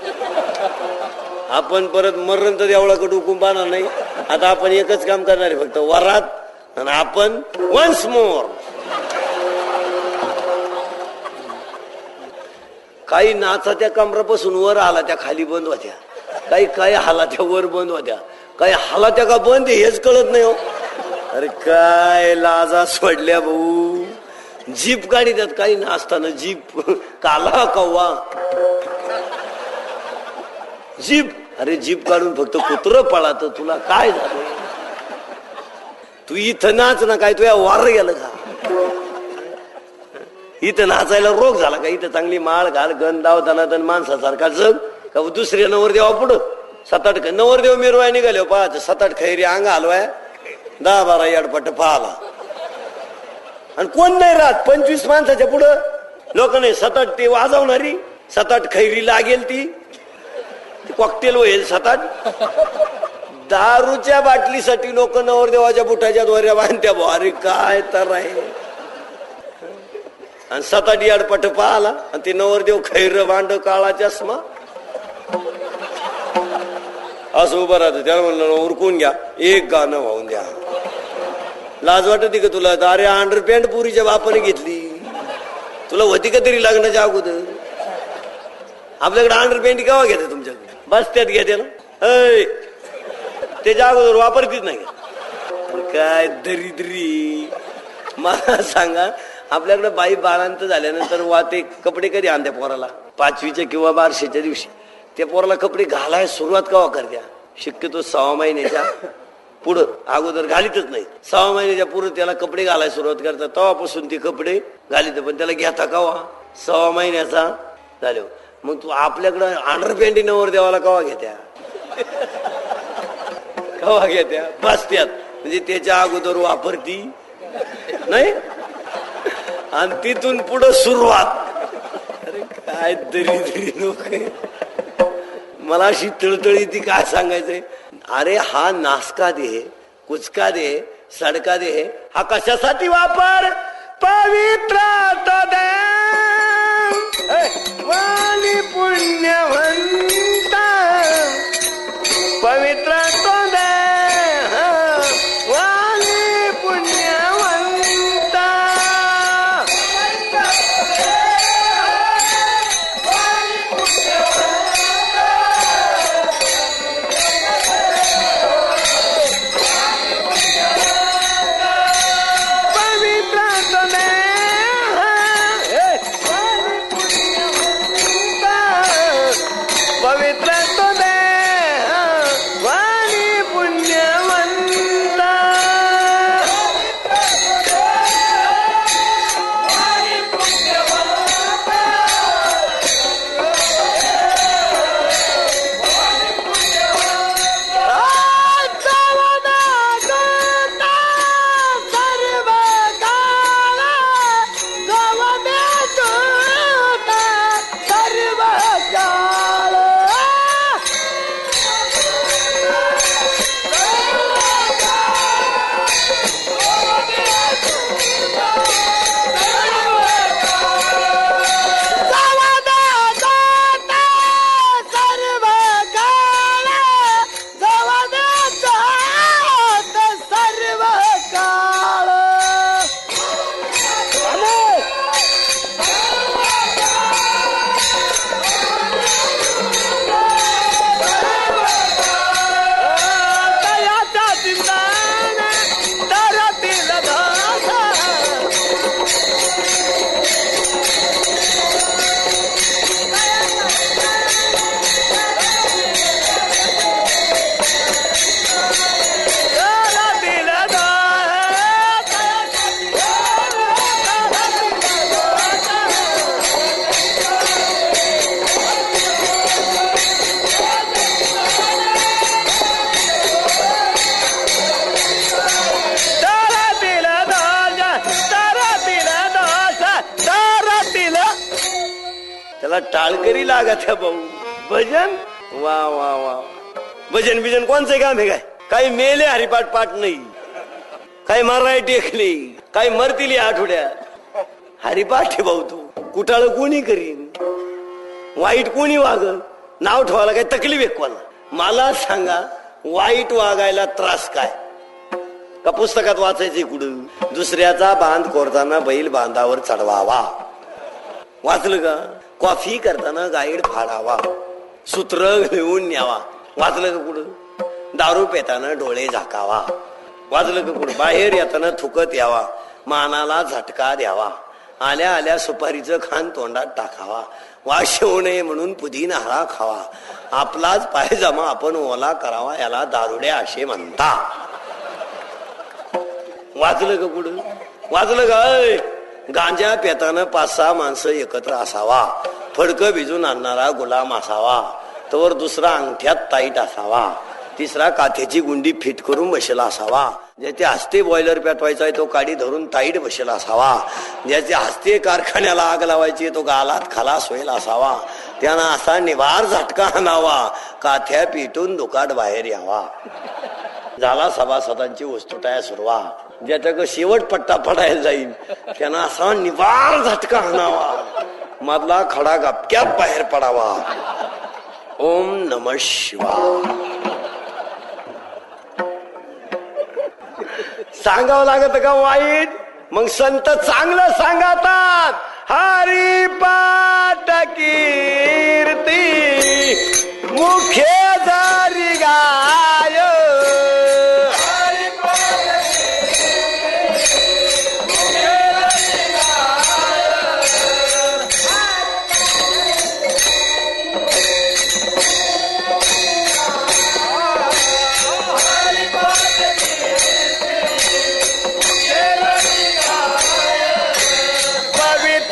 Speaker 1: आपण परत मरण तर देवळाकडे हुकूम पाहणार नाही. आता आपण एकच काम करणार आहे, फक्त वरात, आणि आपण वन्स मोर काही नाचाच्या कमरापासून वर आला त्या खाली बंद होत्या, काही हालात्या वर बंद होत्या, काही हालात्या का बंद हेच कळत नाही हो. अरे काय लाजा सोडल्या भाऊ. जीप गाडी त्यात काही नाचताना जीप काला कव्वा जीप. अरे जीप काढून फक्त कुत्र पळात, तुला काय झालं? तू इथं नाच ना, काय तुया वार गेलं का? इथं नाचायला रोग झाला का? इथं चांगली माळ घाल, गंधाव दनादन माणसासारखा जग का? दुसऱ्या नवरदेवा पुढं 7-8 नवरदेव मिरवाय निघाले पाहत, 7-8 खैरी अंग हलवाय, 10-12 याडपट पाहला आणि कोण नाही राहत. 25 माणसाच्या पुढं लोक नाही. 7-8 ते वाजवणारी, 7-8 खैरी लागेल ती कॉकटेल होईल. 7-8 दारूच्या बाटलीसाठी लोक नवरदेवाच्या बुटाच्या दोऱ्या बांधत्या. अरे काय तर आहे. आणि 7-8 याडपट पाहला आणि ते नवरदेव खैर भांड काळा चष्मा असं उभं राहतं. त्याला म्हणलं उरकून घ्या, एक गाणं वाहून द्या. लाज वाटते का तुला? अरे अंडरपॅन्ट पुरीच्या बापाने घेतली, तुला होती का तरी लग्नाच्या अगोदर? आपल्याकडे अंडरपॅन्ट केव्हा घेते तुमच्याकडे? बस त्यात घेते ना. त्याच्या अगोदर वापरतीच नाही. काय दरिद्री. मला सांगा, आपल्याकडे बाई बाळांत झाल्यानंतर ते कपडे कधी आणत्या पोराला? 5वीच्या किंवा 12वीच्या दिवशी त्या पोराला कपडे घालाय सुरुवात केव्हा करत्या? शक्यतो 6 महिन्याच्या पुढं, अगोदर घालीतच नाही. 6 महिन्याच्या पुढे त्याला कपडे घालायला सुरुवात करतात, तेव्हापासून ते कपडे घालीत. पण त्याला घेता केव्हा? 6 महिन्याचा झाल्यावर. मग तू आपल्याकडं अंडरपॅन्ट नवरदेवाला केव्हा घेत्या? केव्हा घेत्या? बसत्यात. म्हणजे त्याच्या अगोदर वापरती नाही आणि तिथून पुढं सुरुवात. अरे काय दरिद्री लोक. मला अशी तळतळी ती काय सांगायचंय. अरे हा नासका दे, कुचका दे, सडका दे, हा कशासाठी वापर? पवित्र तो दे वाली पुण्यवंता, पवित्र तो दे वाली पुण्यवंता. टाळकरी लागत है भाऊ. भजन वा वा वा. भजन बिजन कोणचं काम आहे? काय काही मेले हरिपाठ पाठ नाही, काही माराय टेकली, काही मरतीली आठवड्यात. हरिपाठ आहे भाऊ. तू कुठाळ कोणी करीन, वाईट कोणी वागल, नाव ठेवायला काही तकलीफ आहे कोणा? मला सांगा, वाईट वागायला त्रास काय? का पुस्तकात वाचायचे कुठं? दुसऱ्याचा बांध कोरताना बैल बांधावर चढवावा, वाचलं का? कॉफी करताना गाईड फाडावा, सूत्र घेऊन न्यावा, वाजलं का कुठं? दारू पेताना डोळे झाकावा, वाजलं का कुठं? बाहेर येताना थुकत यावा, मानाला झटका द्यावा, आल्या आल्या सुपारीचं खान तोंडात टाकावा, वास येऊ नये म्हणून पुदिना हळा खावा, आपलाच पायजमा आपण ओला करावा, याला दारुड्या असे म्हणता. वाजलं का कुठं? वाजलं का? गांजा पेताना 5-6 माणसं एकत्र असावा, फडकं भिजून आणणारा गुलाम असावा, तर दुसरा अंगठ्यात ताईट असावा, तिसरा काथ्याची गुंडी फिट करून बसेला असावा, ज्याच्या हस्ते बॉयलर पेटवायचा आहे तो काडी धरून ताईट बसेला असावा, ज्याच्या हस्ते कारखान्याला आग लावायची तो गालात खलास होईल असावा, त्यानं असा निवार झटका आणावा, काथ्या पिटून दुकाट बाहेर यावा. झाला सभासदांची वस्तुतया सुरुवा. ज्याच्याकडे शेवट पट्टा पडायला जाईल त्यानं असा निवार झटका आणावा, मधला खडा गपक्यात बाहेर पडावा. ओम नमः शिवाय. सांगावं लागत का वाईट? मग संत चांगलं सांगतात. हरी पाठ कीर्ती मुखे दारी गाय, पवित्र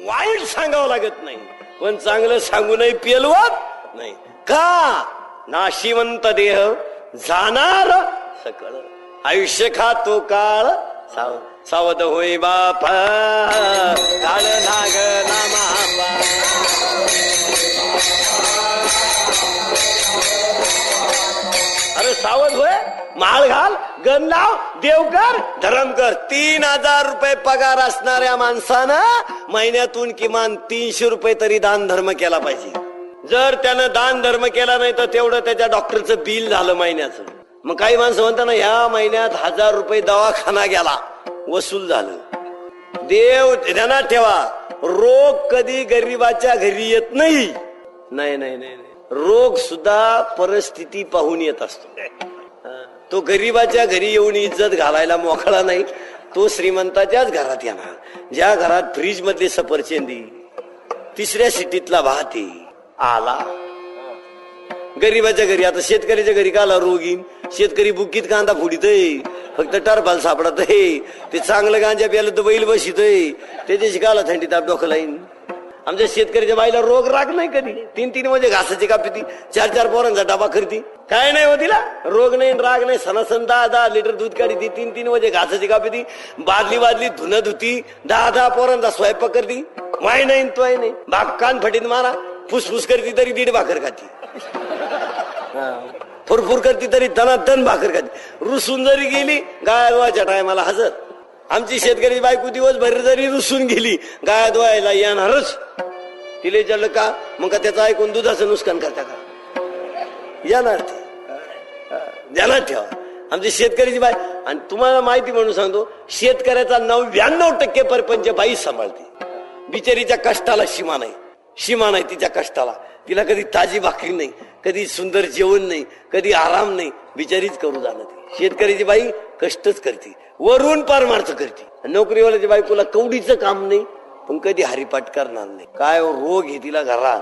Speaker 1: वाईट सांगावं लागत नाही, पण चांगलं सांगूनही पेलवत नाही. का? नाशिवंत देह जाणार सकळ, आयुष्य खातो काळ सावध होई बाप, काळ नाग नामा. अरे सावध होय, माळ घाल, गण लाव, देव कर, धर्म कर. 3000 रुपये पगार असणाऱ्या माणसानं महिन्यातून किमान 300 रुपये तरी दान धर्म केला पाहिजे. जर त्यानं दान धर्म केला नाही तर तेवढं त्याच्या डॉक्टरचं बिल झालं महिन्याचं. मग काही माणसं म्हणतात ना, ह्या महिन्यात 1000 रुपये दवाखाना गेला, वसूल झालं. देव ध्यानात ठेवा, रोग कधी गरीबाच्या घरी येत नाही. नाही नाही नाही, रोग सुद्धा परिस्थिती पाहून येत असतो. तो गरीबाच्या घरी येऊन इज्जत घालायला मोकळा नाही, तो श्रीमंताच्याच घरात येणार. ज्या घरात फ्रीज मधली सफरचंदी, 3ऱ्या सिटीतला भाती आला. गरीबाच्या घरी, आता शेतकऱ्याच्या घरी का आला रोग येईन? शेतकरी बुकीत कांदा फोडीतय, फक्त टरफाल सापडत आहे. ते चांगलं गांजा प्यायला तर बैल बसितय, त्याच्याशी काला थंडी ताप डोकं लाईन. आमच्या शेतकऱ्याच्या बाईला रोग राग नाही कधी. 3-3 म्हणजे घासाची कापी, 4-4 पोरांचा डबा करती, काय नाही हो तिला. रोग नाही राग नाही, सणासण 10-10 लिटर दूध काढी, 3-3 म्हणजे घासाची कापी, बादली धुणं धुती, 10-10 पोरांचा स्वयंपाक करती. वाय नाही तोय नाही, बाग कान फटीत मारा, फुसफुस करती तरी 1.5 भाकर खाती, फुरफुर करती तरी दनादन भाकर खाती. रुसून जरी गेली गायवाच्या टायमाला हजर. आमची शेतकरी बायको दिवसभर जरी रुसून गेली गाय धुवायला येणारच. तिला विचारलं का, मग का त्याचं ऐकून दुधाचं नुकसान करता का? येणार ते. ध्यानात ठेवा, आमची शेतकऱ्याची बाई. आणि तुम्हाला माहिती म्हणून सांगतो, शेतकऱ्याचा 99% परपंच बाई सांभाळते. बिचारीच्या कष्टाला सीमा नाही, सीमा नाही तिच्या कष्टाला. तिला कधी ताजी भाकरी नाही, कधी सुंदर जेवण नाही, कधी आराम नाही, बिचारीच करू जाणं. ती शेतकऱ्याची बाई कष्टच करते, वरून पारमार्थ करते. नोकरीवाल्याच्या बायकोला कवडीचं काम नाही, पण कधी हरिपाठ करणार नाही. काय रोग आहे तिला घरात,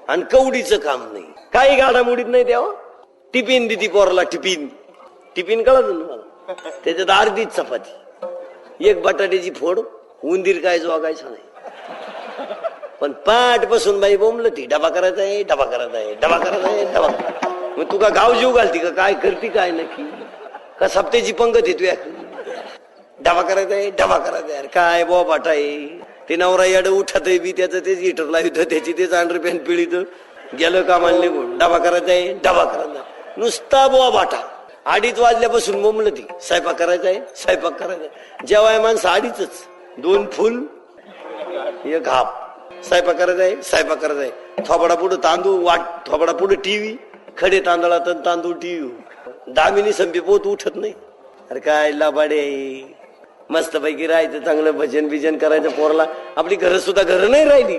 Speaker 1: आणि कवडीचं काम नाही, काही गाडामुडीत नाही. तेव्हा टिफिन दिती पोराला, टिफिन कळत ना, त्याच्यात अर्धीच चपाती, 1 बटाट्याची फोड, उंदीर काय जोगायचं नाही. पण पाठ बसून बाई बोंबल ती, डबा करायचा आहे, डबा करायचा आहे, डबा करायचा आहे, डबा. मग तू का गाव जीव घालती का, काय करती काय नक्की, का सप्त्याची पंगत येतो? डबा करायचा आहे, डबा करायचा आहे, काय बोबाटा आहे. ते नवरा याड उठत बी, त्याचं तेच हिटर लावित, त्याची तेच अंडरपॅन्ट पिळीत, गेलं कामाला निघून. डबा करायचा आहे, डबा करायचा, नुसता बोबाटा. 2:30 वाजल्यापासून बोंबल ती, स्वयंपाक करायचा आहे, स्वयंपाक करायचा आहे. जेवाय माणसं 2:30च, 2 फुल 1 हाफ. स्वयंपाक करायचा आहे, स्वयंपाक करायचा आहे. थोबाडा पुढे तांदूळ, थोबाडा पुढे टीव्ही, खडे तांदळात तांदूळ टीव्ही. 10 मिनिट संपे पोत उठत नाही. अरे काय लाबाडे, मस्त पैकी राहायचं, चांगलं भजन बिजन करायचं. पोराला आपली घरं सुद्धा घरं नाही राहिली,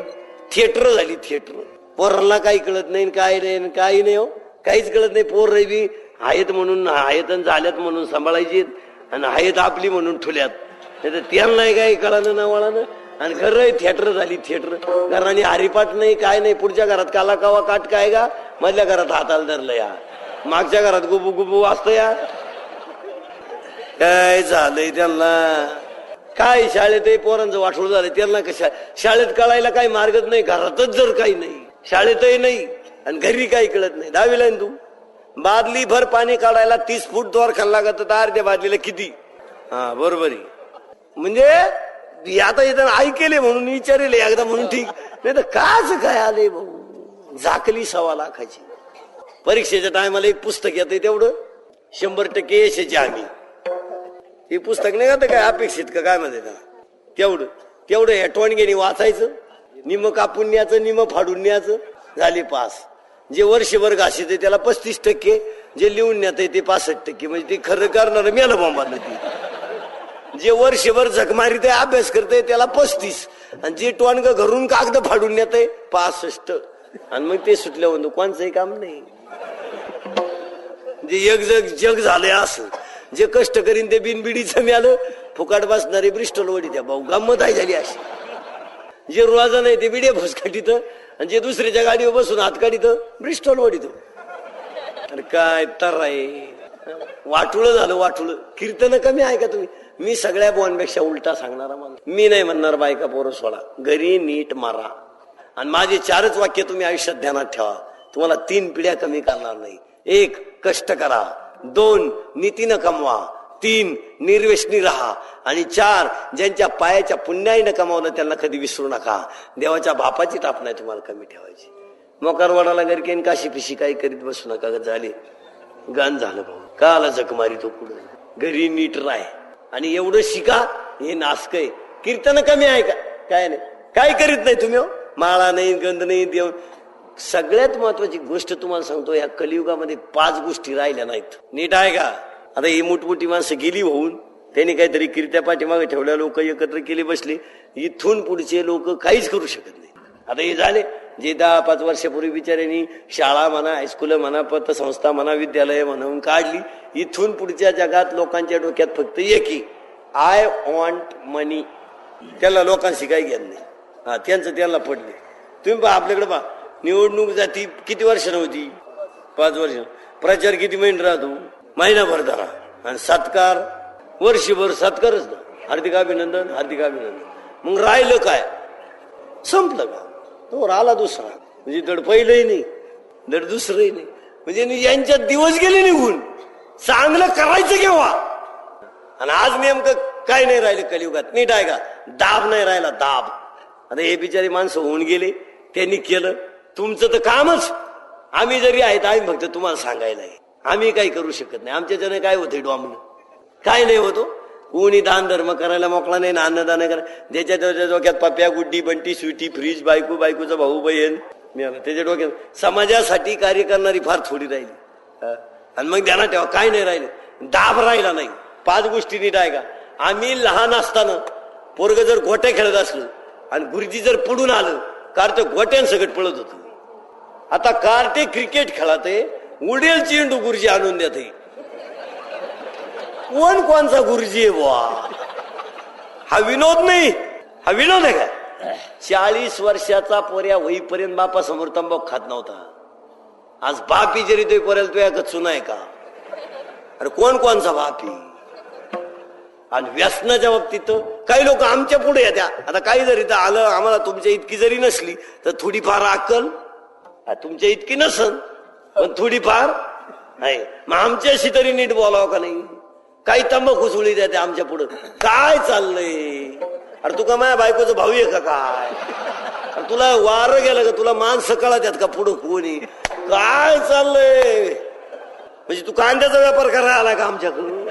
Speaker 1: थिएटर झाली थिएटर. पोराला काही कळत नाही, काय नाही, काही नाही हो, काहीच कळत नाही. पोर रवी आहेत म्हणून, आहेत झाल्यात म्हणून सांभाळायची, आणि आहेत आपली म्हणून ठुल्यात. नाही तर त्यांना काही कळालं ना वळानं. आणि घर थिएटर झाली थिएटर. घराने हरिपाठ नाही, काय नाही. पुढच्या घरात काला कावा काट काय गा, मधल्या घरात हाताला धरलं या, मागच्या घरात गुबू गुबू वाजत या. काय झालंय त्यांना, काय शाळेत पोरांचं वाटोळ झालंय. त्यांना कशा शाळेत कळायला काही मार्गच नाही, घरातच जर काही नाही, शाळेतही नाही, आणि घरी काही कळत नाही. 10वीला तू बादली भर पाणी काढायला 30 फूट द्वार खाल्ला लागत, तर अर्ध्या बादलीला किती? हा बरोबर आहे. म्हणजे आता इथं ऐकेले म्हणून विचारले एकदा म्हणून ठीक, नाही तर काच काय आले भाऊ. झाकली 1.25 लाखाची. परीक्षेच्या टायमाला एक पुस्तक येते, तेवढं 100% यशाची हमी. हे पुस्तक नाही का काय अपेक्षित का काय म्हणते त्याला, तेवढं हेटवाणगेनी वाचायचं, निम कापून न्यायचं, निम फाडून न्यायचं, झाली पास. जे वर्षभर घाशीत त्याला 35%, जे लिहून न्यात ते 65%. म्हणजे ते खरं करणार मेलं बोंबाला. ती जे वर्षभर झकमारीत अभ्यास करते त्याला 35, आणि जे टोनग घरून कागद फाडून नेत 65. आणि मग ते सुटल्या म्हणतो कोणचंही काम नाही. जे जग झालंय असं, जे कष्ट करीन ते बिनबिडीचं मिळालं, फुकाट बसणारे ब्रिस्टल वडी त्या भाऊ गंमत आहे झाली अशी. जे रोजा नाही ते बिडे भोस काढीत, आणि जे दुसऱ्याच्या गाडीवर बसून हात काढीत ब्रिस्टल वडीत. अरे काय तर आहे, वाटुळ झालं वाटुळ. कीर्तन कमी आहे का तुम्ही? मी सगळ्या बुवांपेक्षा उलटा सांगणारा माणूस. मी नाही म्हणणार बायका पोरं सोडा, घरी नीट मारा. आणि माझे 4च वाक्य तुम्ही आयुष्यात ध्यानात ठेवा, तुम्हाला 3 पिढ्या कमी करणार नाही. 1 कष्ट करा, 2 नीतीनं कमवा, 3 निर्व्यसनी राहा, आणि 4 ज्यांच्या पायाच्या पुण्याईनं कमावलं त्यांना कधी विसरू नका. देवाच्या बापाची टाप नाही तुम्हाला कमी ठेवायची. मोकारवाडाला गरकेन काशी पिशी काही करीत बसू नका. झाले गाण झालं भाऊ, का आला जग मारी तो पुढे. घरी नीट राय आणि एवढं शिका. हे नासकय कीर्तन कमी आहे का? काय नाही, काय करीत नाही तुम्ही. माळा नाही, गंध नाही, देव. सगळ्यात महत्वाची गोष्ट तुम्हाला सांगतो, या कलियुगामध्ये 5 गोष्टी राहिल्या नाहीत. नीट आहे का? आता ही मोठमोठी माणसं गेली होऊन, त्यांनी काहीतरी कीर्त्या पाठीमागे ठेवल्या, लोक एकत्र केले बसले. इथून पुढचे लोक काहीच करू शकत नाही. आता हे झाले जे 10-5 वर्षापूर्वी बिचाऱ्यांनी शाळा म्हणा, हायस्कूल म्हणा, पतसंस्था म्हणा, विद्यालय म्हणून काढली. इथून पुढच्या जगात लोकांच्या डोक्यात फक्त एकही, आय वॉन्ट मनी. त्याला लोकांशी काही घेत नाही. हा, त्यांचं त्यांना पडले. तुम्ही पहा आपल्याकडे पहा, निवडणूक जाती किती वर्ष नव्हती? 5 वर्ष. प्रचार किती महिने राहतो? महिनाभर धरा. आणि सत्कार वर्षभर सत्कारच ना. हार्दिक अभिनंदन, हार्दिक अभिनंदन. मग राहिलं काय? संपलं का? तो राहिला दुसरा. म्हणजे धड पहिलंही नाही, धड दुसरंही नाही. म्हणजे यांच्यात दिवस गेले निघून. चांगलं करायचं केव्हा? आणि आज नेमकं काय नाही राहिलं कलियुगात. नीट आहे का? दाब नाही राहिला, दाब. आता हे बिचारी माणसं होऊन गेले, त्यांनी केलं. तुमचं तर कामच. आम्ही जरी आहेत, आम्ही फक्त तुम्हाला सांगायला आहे. आम्ही काही करू शकत नाही. आमच्याच्याने काय होतंय डॉमनं? काय नाही होतो. कोणी दान धर्म करायला मोकळा नाही ना, अन्नदान करा. ज्याच्या डोक्यात पप्या, गुड्डी, बंटी, स्वीटी, फ्रीज, बायको, बायकोचा भाऊ, बहीण, त्याच्या डोक्यात समाजासाठी कार्य करणारी फार थोडी राहिली. आणि मग ध्यानात ठेवा, काय नाही राहिले, दाब राहिला नाही. 5 गोष्टी नीट आहे का? आम्ही लहान असताना पोरग जर गोट्या खेळत असलं आणि गुरुजी जर पडून आलं, कार तर गोट्यांसकट पळत होत. आता कार ते क्रिकेट खेळात उडेल चेंडू गुरुजी आणून देत. कोणचा गुरुजी आहे बुवा? हा विनोद नाही, हा विनोद आहे का? 40 वर्षाचा पोऱ्या होईपर्यंत बापा समोर तंबाखू खात नव्हता. आज बापी जरी तो पोऱ्याला तो या चुना आहे का? अरे कोणचा बापी? आणि व्यसनाच्या बाबतीत काही लोक आमच्या पुढे येतात. आता काही जरी तर आलं, आम्हाला तुमच्या इतकी जरी नसली तर थोडीफार अक्कल तुमच्या इतकी नसन, पण थोडीफार आहे. मग आमच्याशी तरी नीट बोलावं का नाही? काही तंबाखू सुळी देते आमच्या पुढं. काय चाललंय? अरे तुका माझ्या बायकोचं भाऊ आहे का काय? अरे तुला वार गेलं का? तुला माणसं कळत का पुढं कोणी? काय चाललंय? म्हणजे तू कांद्याचा व्यापार करायला आला का आमच्याकडून?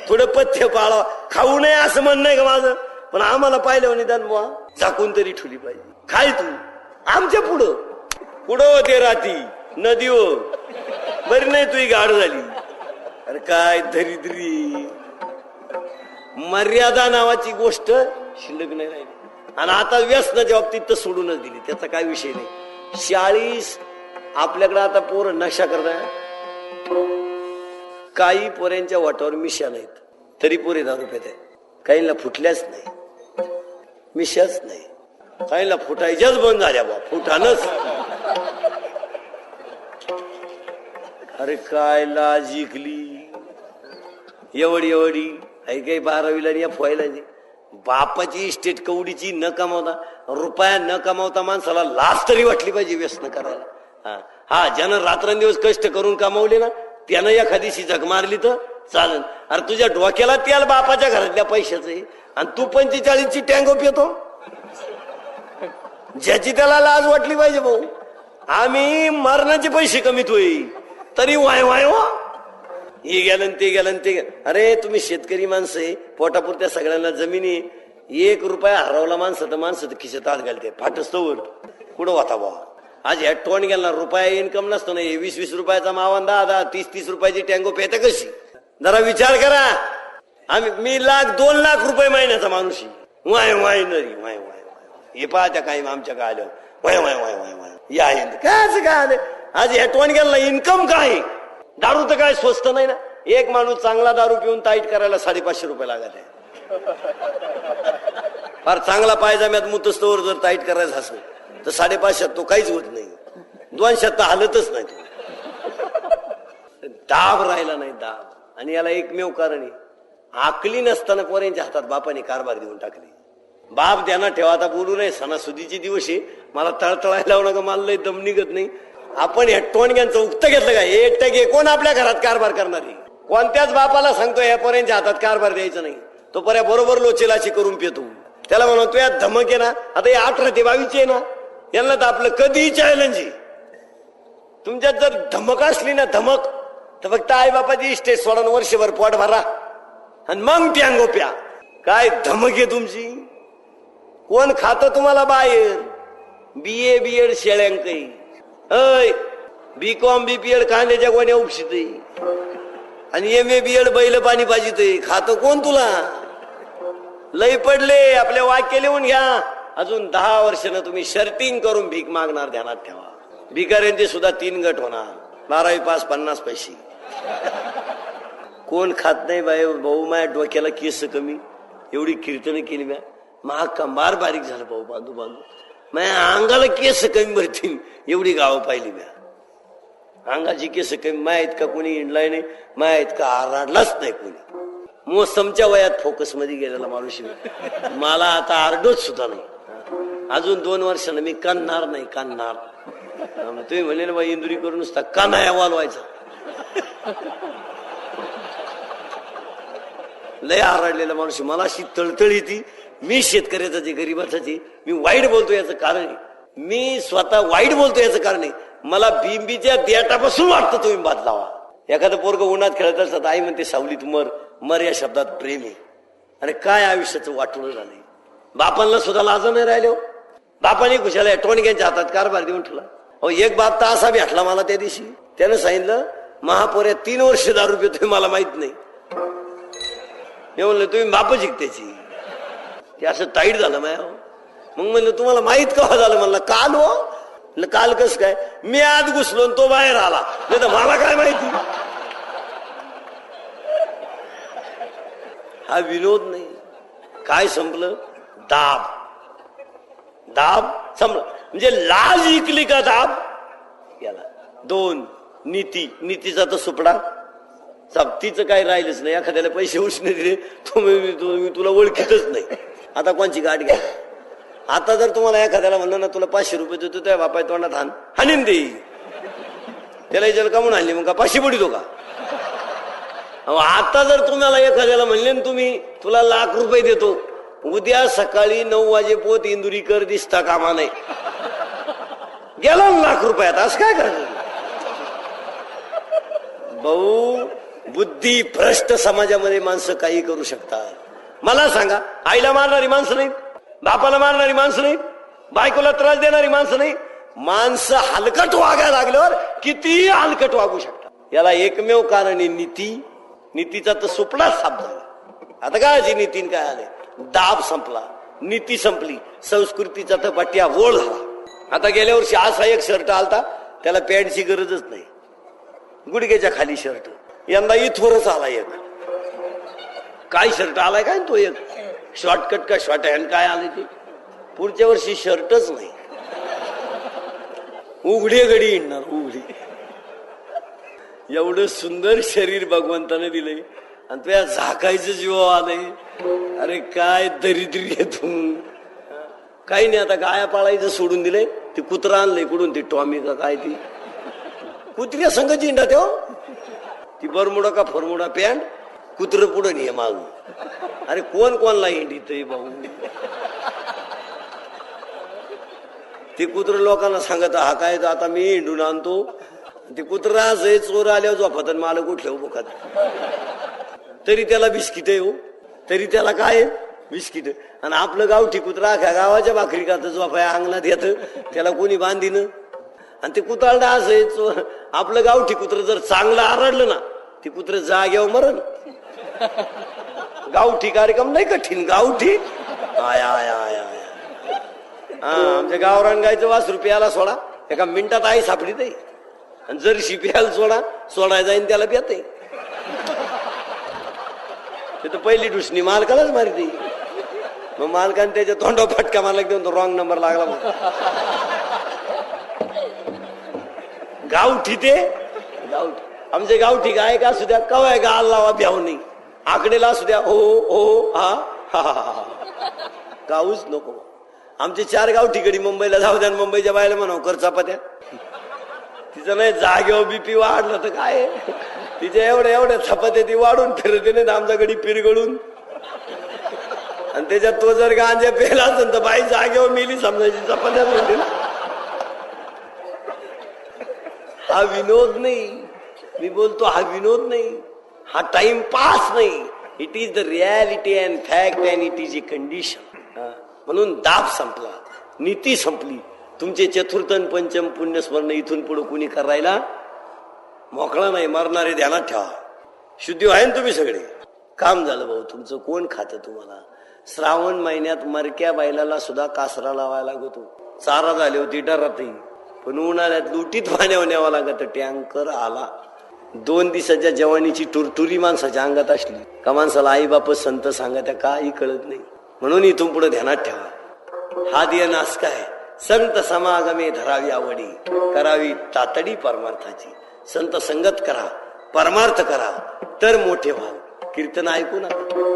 Speaker 1: थोडं पथ्य पाळा, खाऊ नये असं म्हणणं आहे का माझं? पण आम्हाला पाहिलं निदान बुवा झाकून तरी ठेवली पाहिजे. काय तू आमच्या पुढं होते राती नदीवर बरी नाही तुझी गाड झाली. अरे काय दरिद्री. मर्यादा नावाची गोष्ट शिल्लक नाही राहिली. आणि आता व्यसनाच्या बाबतीत तर सोडूनच दिली, त्याचा काय विषय नाही. 40 आपल्याकडे आता पोरं नशा करताय. काही पोऱ्यांच्या वाटावर मिशा नाहीत तरी पोरे दारू पेत आहे. काहींना फुटल्याच नाही, मिशाच नाही. काहींना फुटायच्याच बंद झाल्या बा, फुटानच. अरे काय लाज जिंकली. एवढी आई काही 12वीला या फोयला बापाची इस्टेट कवडीची न कमावता, रुपया न कमावता माणसाला लाज तरी वाटली पाहिजे व्यसन करायला. हा ज्यानं रात्रंदिवस कष्ट करून कमावले ना, त्यानं एखादीशी झक मारली तर चालन. अरे तुझ्या डोक्याला त्याला बापाच्या घरातल्या पैशाचे, आणि तू 45ची टँगो पितो. ज्याची त्याला लाज वाटली पाहिजे भाऊ. आम्ही मरणाचे पैसे कमीत होई तरी वाय हे गेलं ते गेलं ते. अरे तुम्ही शेतकरी माणसं आहे, पोटापुरत्या सगळ्यांना जमिनी. 1 रुपया हरवला माणसं तर खिशात हात घालते, फाटस्तवर कुठं होता बा. आज ह्या टोन गेला रुपया इन्कम नसतो ना. 20-20 रुपयाचा मावन 10-10, 30-30 रुपयाची टँगो पेता कशी? जरा विचार करा. मी 2 लाख रुपये महिन्याचा माणूस. वाय नरी वाय हे पाहत्या काही आमच्या काय आलं वाय या काय आज ह्या टोन गेला इन्कम काय? दारू तर काय स्वस्त नाही ना. एक माणूस चांगला दारू पिऊन टाईट करायला 550 रुपये लागत आहे. फार चांगला पायजाम्यात मुतस्तवर जर टाईट करायचं असेल तर 550 तो काहीच होत नाही. 200 तर हालतच नाही. दाब राहिला नाही, दाब. आणि याला एकमेव कारण आहे, आकली नसताना पोरांच्या हातात बापाने कारभार देऊन टाकली. बाप त्यांना ठेवा, आता बोलू नये, सणासुदीचे दिवस आहे, मला तळतळायला लावू नका, मला लय दम निघत नाही. आपण या टोणग्यांचं उक्त घेतलं का? 1% कोण आपल्या घरात कारभार करणार आहे? कोणत्याच बापाला सांगतो या पोरांच्या हातात कारभार द्यायचा नाही. तो पर्या बरोबर लोचेलाची करून पितो. त्याला म्हणतो या धमक आहे ना, आता हे 18 ते 22 आहे ना, यांना तर आपलं कधीही चॅलेंज आहे. तुमच्यात जर धमक असली ना, धमक, तर फक्त आई बापाची इस्टेट सोडा, वर्षभर पोट भरा आणि मग प्यांगो प्या. काय धमक आहे तुमची? कोण खात तुम्हाला बाहेर? BA BEd शेळ्यांकही, BCom BPed कांद्याच्या गोण्या उपशित, आणि MA BEd बैल पाणी पाहिजे. खात कोण तुला? लई पडले. आपले वाक्य लिहून घ्या. अजून 10 वर्षानं तुम्ही शर्टिंग करून भीक मागणार, ध्यानात ठेवा. भिकाऱ्यांचे सुद्धा 3 गट होणार. 12वी पास 50 पैसे. कोण खात नाही बाई. भाऊ माझ्या डोक्याला केस कमी, एवढी कीर्तन केली म्या, महा कंबार बारीक झालं भाऊ, बांधू बांधू माझ्या अंगाला केस कमी भरतील, एवढी गावं पाहिली म्या. अंगाची केस कमी. माया इतका कोणी इंडलाय नाही, माया इतका आरडलाच नाही कोणी. मोसमच्या वयात फोकस मध्ये गेलेला माणूस. मला आता आरडोच सुद्धा नाही. अजून 2 वर्षानं मी काढणार नाही, काढणार. तुम्ही म्हणले ना बाई, इंदुरी करून नुसता कानाया वालवायचा. लय आरडलेला माणूस. मला अशी तळतळी ती. मी शेतकऱ्याचा जे गरीबाचा जे मी वाईट बोलतो याचं कारण आहे, मी स्वतः वाईट बोलतो याचं कारण आहे, मला बिंबीच्या देठापासून वाटतं तुम्ही बदलावा. एखादं पोरग उन्हात खेळत असतात, आई म्हणते सावलीत मर. मर या शब्दात प्रेम आहे. अरे काय आयुष्याचं वाटून झालंय. बापांना सुद्धा लाज नाही राहिले. बापाने खुशाला टोणग्यांच्या हातात कारभार देऊन ठेवला. अहो, एक बाप तर असा भेटला मला त्या दिवशी. त्यानं सांगितलं, महापोऱ्या 3 वर्ष दारू पितोय, मला माहित नाही. मी म्हणलं तुम्ही बाप जिंकत्याची. ते असं टाईट झालं माया. मग म्हणलं तुम्हाला माहित का झालं? म्हणलं काल. हो काल कस काय? मी आत घुसलो तो बाहेर आला, नाही तर मला काय माहिती. हा विनोद नाही. काय संपलं? दाब. दाब संपलं. म्हणजे लाज इकली का दाब याला. 2 नीती. नीतीचा तर सुपडा. सक्तीचं काही राहिलंच नाही. एखाद्याला पैसे उचने दिले, मी तुला ओळखीतच नाही. आता कोणची गाठ घ्या. आता जर तुम्हाला एखाद्याला म्हणलं ना, तुला 500 रुपये देतो, त्या बापाय तोंडात हाणीन दे. त्याला जल का म्हणून आणली, मग का 500 पडितो का? आता जर तुम्हाला एखाद्याला म्हणले ना, तुला लाख रुपये देतो, उद्या सकाळी 9 वाजे पोत इंदुरीकर दिसता कामा नाही. गेला लाख रुपयात. असं काय करायचं? भाऊ, बुद्धी भ्रष्ट समाजामध्ये माणसं काही करू शकतात. मला सांगा, आईला मारणारी माणसं नाहीत, बापाला मारणारी माणसं नाहीत, बायकोला त्रास देणारी माणसं नाही. माणसं हलकट वागायला लागल्यावर किती हलकट वागू शकतात. याला एकमेव कारण आहे नीती. नीतीचा तर सुपडा साफ झाला. आता काय नीतीन काय आले? दाब संपला, नीती संपली, संस्कृतीचा तर बट्या वोळ झाला. आता गेल्या वर्षी असा एक शर्ट आलता, त्याला पॅन्टची गरजच नाही, गुडघ्याच्या खाली शर्ट. यंदा इथवरच आला एक. काय शर्ट आलाय काय तो? एक शॉर्टकट का शॉर्ट हँड काय आले ते? पुढच्या वर्षी शर्टच नाही, उघडे गडी येणार. उघडी. एवढं सुंदर शरीर भगवंताने दिलंय आणि तुझ्या झाकायचं जीव आलंय. अरे काय दरिद्री आहे तू. काही नाही. आता गाया पाळायचं सोडून दिलंय. ते कुत्रा आणलंय कुठून, ती टॉमी का काय, ती कुत्र्या संघ चिंडा तेव्हा. ती बरमुडा का फरमुडा पॅन्ट, कुत्र पुढं नाही माग. अरे कोण कोणला हिंडीत भाऊ. ते कुत्र लोकांना सांगत, हा काय आता मी हिंडून आणतो. ते कुत्र असं चोर आल्यावर झोपत मला कुठल्या उभं. तरी त्याला बिस्किट आहे हो. तरी त्याला काय बिस्किट. आणि आपलं गावठी कुत्रा अख्या गावाच्या भाकरी खात झोपाया अंगणात येत, त्याला कोणी बांधीन. आणि ते कुत्राला असं आपलं गावठी कुत्र जर चांगलं आरडलं ना, ते कुत्र जाग्यावर मरण. गावठी कार्यक्रम नाही कठीण. गावठी आया आया आया. हा, आमच्या गावरान गायचं वासरू प्यायला सोडा, एका मिनिटात आई सापडी ते. आणि जर्शी प्यायला सोडायला जाईन त्याला प्याते. ते तर पहिली डुसणी मालकालाच मारते. मग मालकाने त्याच्या तोंडावर फटका मारला देऊन तो रॉंग नंबर लागला. मग गावठी ते गावठी. आमचे गावठी गाय का असू द्या, कवाय गाल लावा भ्याव नाही. आकडेला असू द्या, हो हो हा हा हा, गाऊच नको. आमचे 4 गाव ठिकाणी मुंबईला जाऊ द्या, मुंबईच्या बायला म्हणा कर चपात्या. तिचं नाही जागेवर बीपी वाढलं तर काय, तिच्या एवढ्या चपात्या ती वाढून फिरते नाही आमच्या गडी पिरगळून. आणि त्याच्यात तो जर गांजा पेला असेल तर बाई जागेवर मेली समजायची, चपात्या म्हणते ना. हा विनोद नाही, मी बोलतो हा विनोद नाही, हा टाइम पास नाही. It is the reality and fact and it is a condition. म्हणून दाब संपला, नीती संपली. तुमचे चतुर्थ आणि पंचम पुण्यस्मरण इथून पुढे कुणी करायला मोकळा नाही. मरणारे ध्यानात ठेवा. शुद्धी आहे ना तुम्ही सगळे. काम झालं भाऊ तुमचं. कोण खातं तुम्हाला? श्रावण महिन्यात मरक्या बैलाला सुद्धा कासरा लावायला लागतो. चारा झाली होती डरातही, पण उन्हाळ्यात लुटीत पाण्यावर न्यावा लागत. टँकर आला. 2 दिवसाच्या जवानीची टुरटुरी माणसाच्या अंगात असली का माणसाला आई बाप संत सांगत काही कळत नाही. म्हणून इथून पुढे ध्यानात ठेवा. हा दिय नास काय संत समागमे धरावी आवडी, करावी तातडी परमार्थाची. संत संगत करा, परमार्थ करा, तर मोठे व्हाल. कीर्तन ऐकू नका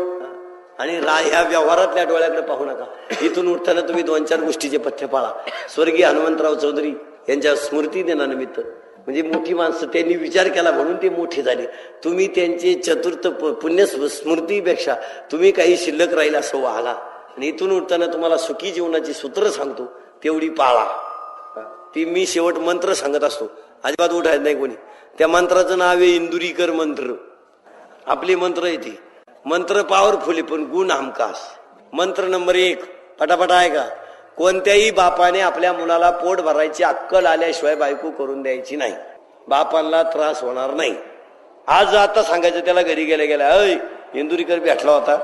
Speaker 1: आणि ह्या व्यवहारातल्या डोळ्याकडे पाहू नका. इथून उठताना तुम्ही 2-4 गोष्टीचे पथ्य पाळा. स्वर्गीय हनुमंतराव चौधरी यांच्या स्मृती दिनानिमित्त, म्हणजे मोठी माणसं त्यांनी विचार केला म्हणून ते मोठे झाले. तुम्ही त्यांचे चतुर्थ पुण्य स्मृतीपेक्षा तुम्ही काही शिल्लक राहील असं वागा. आणि इथून उठताना तुम्हाला सुखी जीवनाची सूत्र सांगतो, तेवढी पाळा. ती मी शेवट मंत्र सांगत असतो, अजिबात उठायचं नाही कोणी. त्या मंत्राचं नाव आहे इंदुरीकर मंत्र. आपले मंत्र येते. मंत्र पॉवरफुल आहे पण गुण हमखास. मंत्र नंबर 1 पटापटा आहे का? कोणत्याही बापाने आपल्या मुलाला पोट भरायची अक्कल आल्याशिवाय बायको करून द्यायची नाही. बापांना त्रास होणार नाही. आज आता सांगायचं त्याला घरी गेल्या गेल्या, अय इंदुरीकर भेटला होता,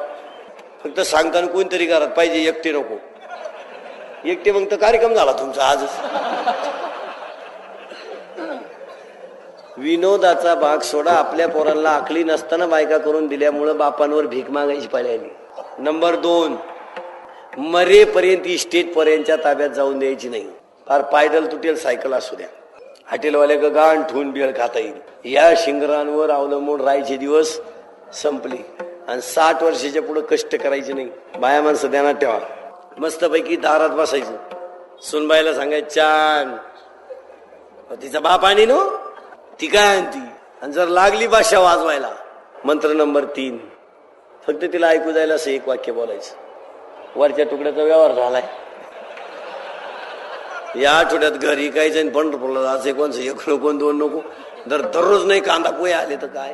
Speaker 1: फक्त सांगताना कोणतरी घरात पाहिजे, एकटे नको. एकटे मग तर कार्यक्रम झाला तुमचा आजच. विनोदाचा भाग सोडा. आपल्या पोरांना आकली नसताना बायका करून दिल्यामुळं बापांवर भीक मागायची पाळी आली. नंबर 2 मरेपर्यंत इस्टेट पर्यंतच्या ताब्यात जाऊन द्यायची नाही. फार पायडल तुटेल सायकल असू द्या, हॉटेलवाल्या का गाण ठेवून बिळ खाता येईल. या शिंगरांवर अवलंबून राहायचे दिवस संपले. आणि 60 वर्षाच्या पुढे कष्ट करायचे नाही. बाया माणसं ध्यानात ठेवा. मस्तपैकी दारात बसायचं, सुनबाईला सांगायचं छान, तिचा बाप आणि नो ती काय आणती. आणि जर लागली भाषा वाजवायला, मंत्र नंबर 3 फक्त तिला ऐकू जायला असं 1 वाक्य बोलायचं. वरच्या तुकड्याचा व्यवहार झालाय. या आठवड्यात घरी काय जाईन पंढरपूरला जायचं, कोणचं 1 नको 2 नको. दररोज नाही कांदा पोहे आले तर काय,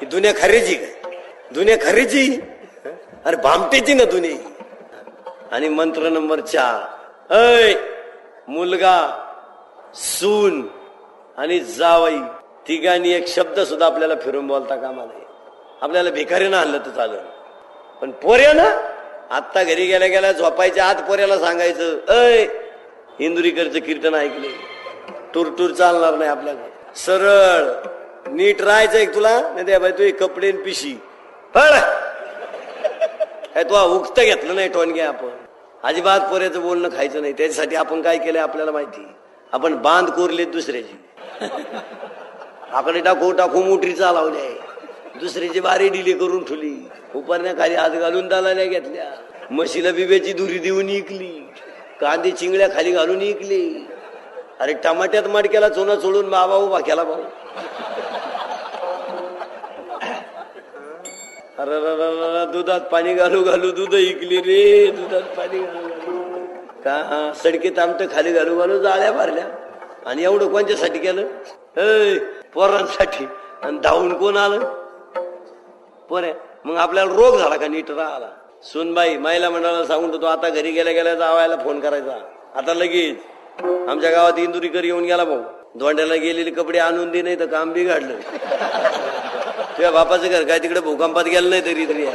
Speaker 1: ही दुनिया खरेची काय? दुनिया खरेची, अरे भामटेची ना दुनिया. आणि मंत्र नंबर 4 ऐ मुलगा सून आणि जावई तिघांनी एक शब्द सुद्धा आपल्याला फिरून बोलता कामा नये. आपल्याला भिकारीनं आणलं तर चालेल, पण पोऱ्यानं आत्ता घरी गेल्या गेल्या झोपायच्या आत पोऱ्याला सांगायचं, अय इंदुरीकरचं कीर्तन ऐकले. टूर चालणार नाही आपल्याला. सरळ नीट राहायचं एक तुला, नाही त्या बाई तू कपडे पिशी काय तू उगत घेतलं नाही टोन घ्या. आपण अजिबात पोऱ्याचं बोलणं खायचं नाही. त्याच्यासाठी आपण काय केलंय आपल्याला माहिती. आपण बांध कोरलेत दुसऱ्याची, आकडे टाकू मोटरी चालवली आहे, दुसऱ्याची बारी डिले करून ठेवली, उपारण्या खाली हात घालून दालाल्या घेतल्या, म्हशीला बिब्याची दुरी देऊन इकली, कांदे चिंगड्या खाली घालून इकली. अरे टमाट्यात मडक्याला चोना चोळून बाबा उभा केला भाऊ. अरे दुधात पाणी घालू घालू दूध इकली रे, दुधात पाणी घालू घालू का सडकेत आमचं खाली घालू घालू जाळ्या भरल्या. आणि एवढं कोणच्यासाठी केलं? पोरांसाठी. आणि धावून कोण आलं? पोऱ्या. मग आपल्याला रोग झाला का नीट राहिला? सुनबाई महिला मंडळाला सांगून तो आता घरी गेल्या गेल्या जावायला फोन करायचा. आता लगेच आमच्या गावात इंदुरीकर येऊन गेला भाऊ, धोंड्याला गेलेले कपडे आणून दे नाही तर काम बिघडलं. तुझ्या बापाचं घर काय तिकडे भूकंपात गेलं नाही तरी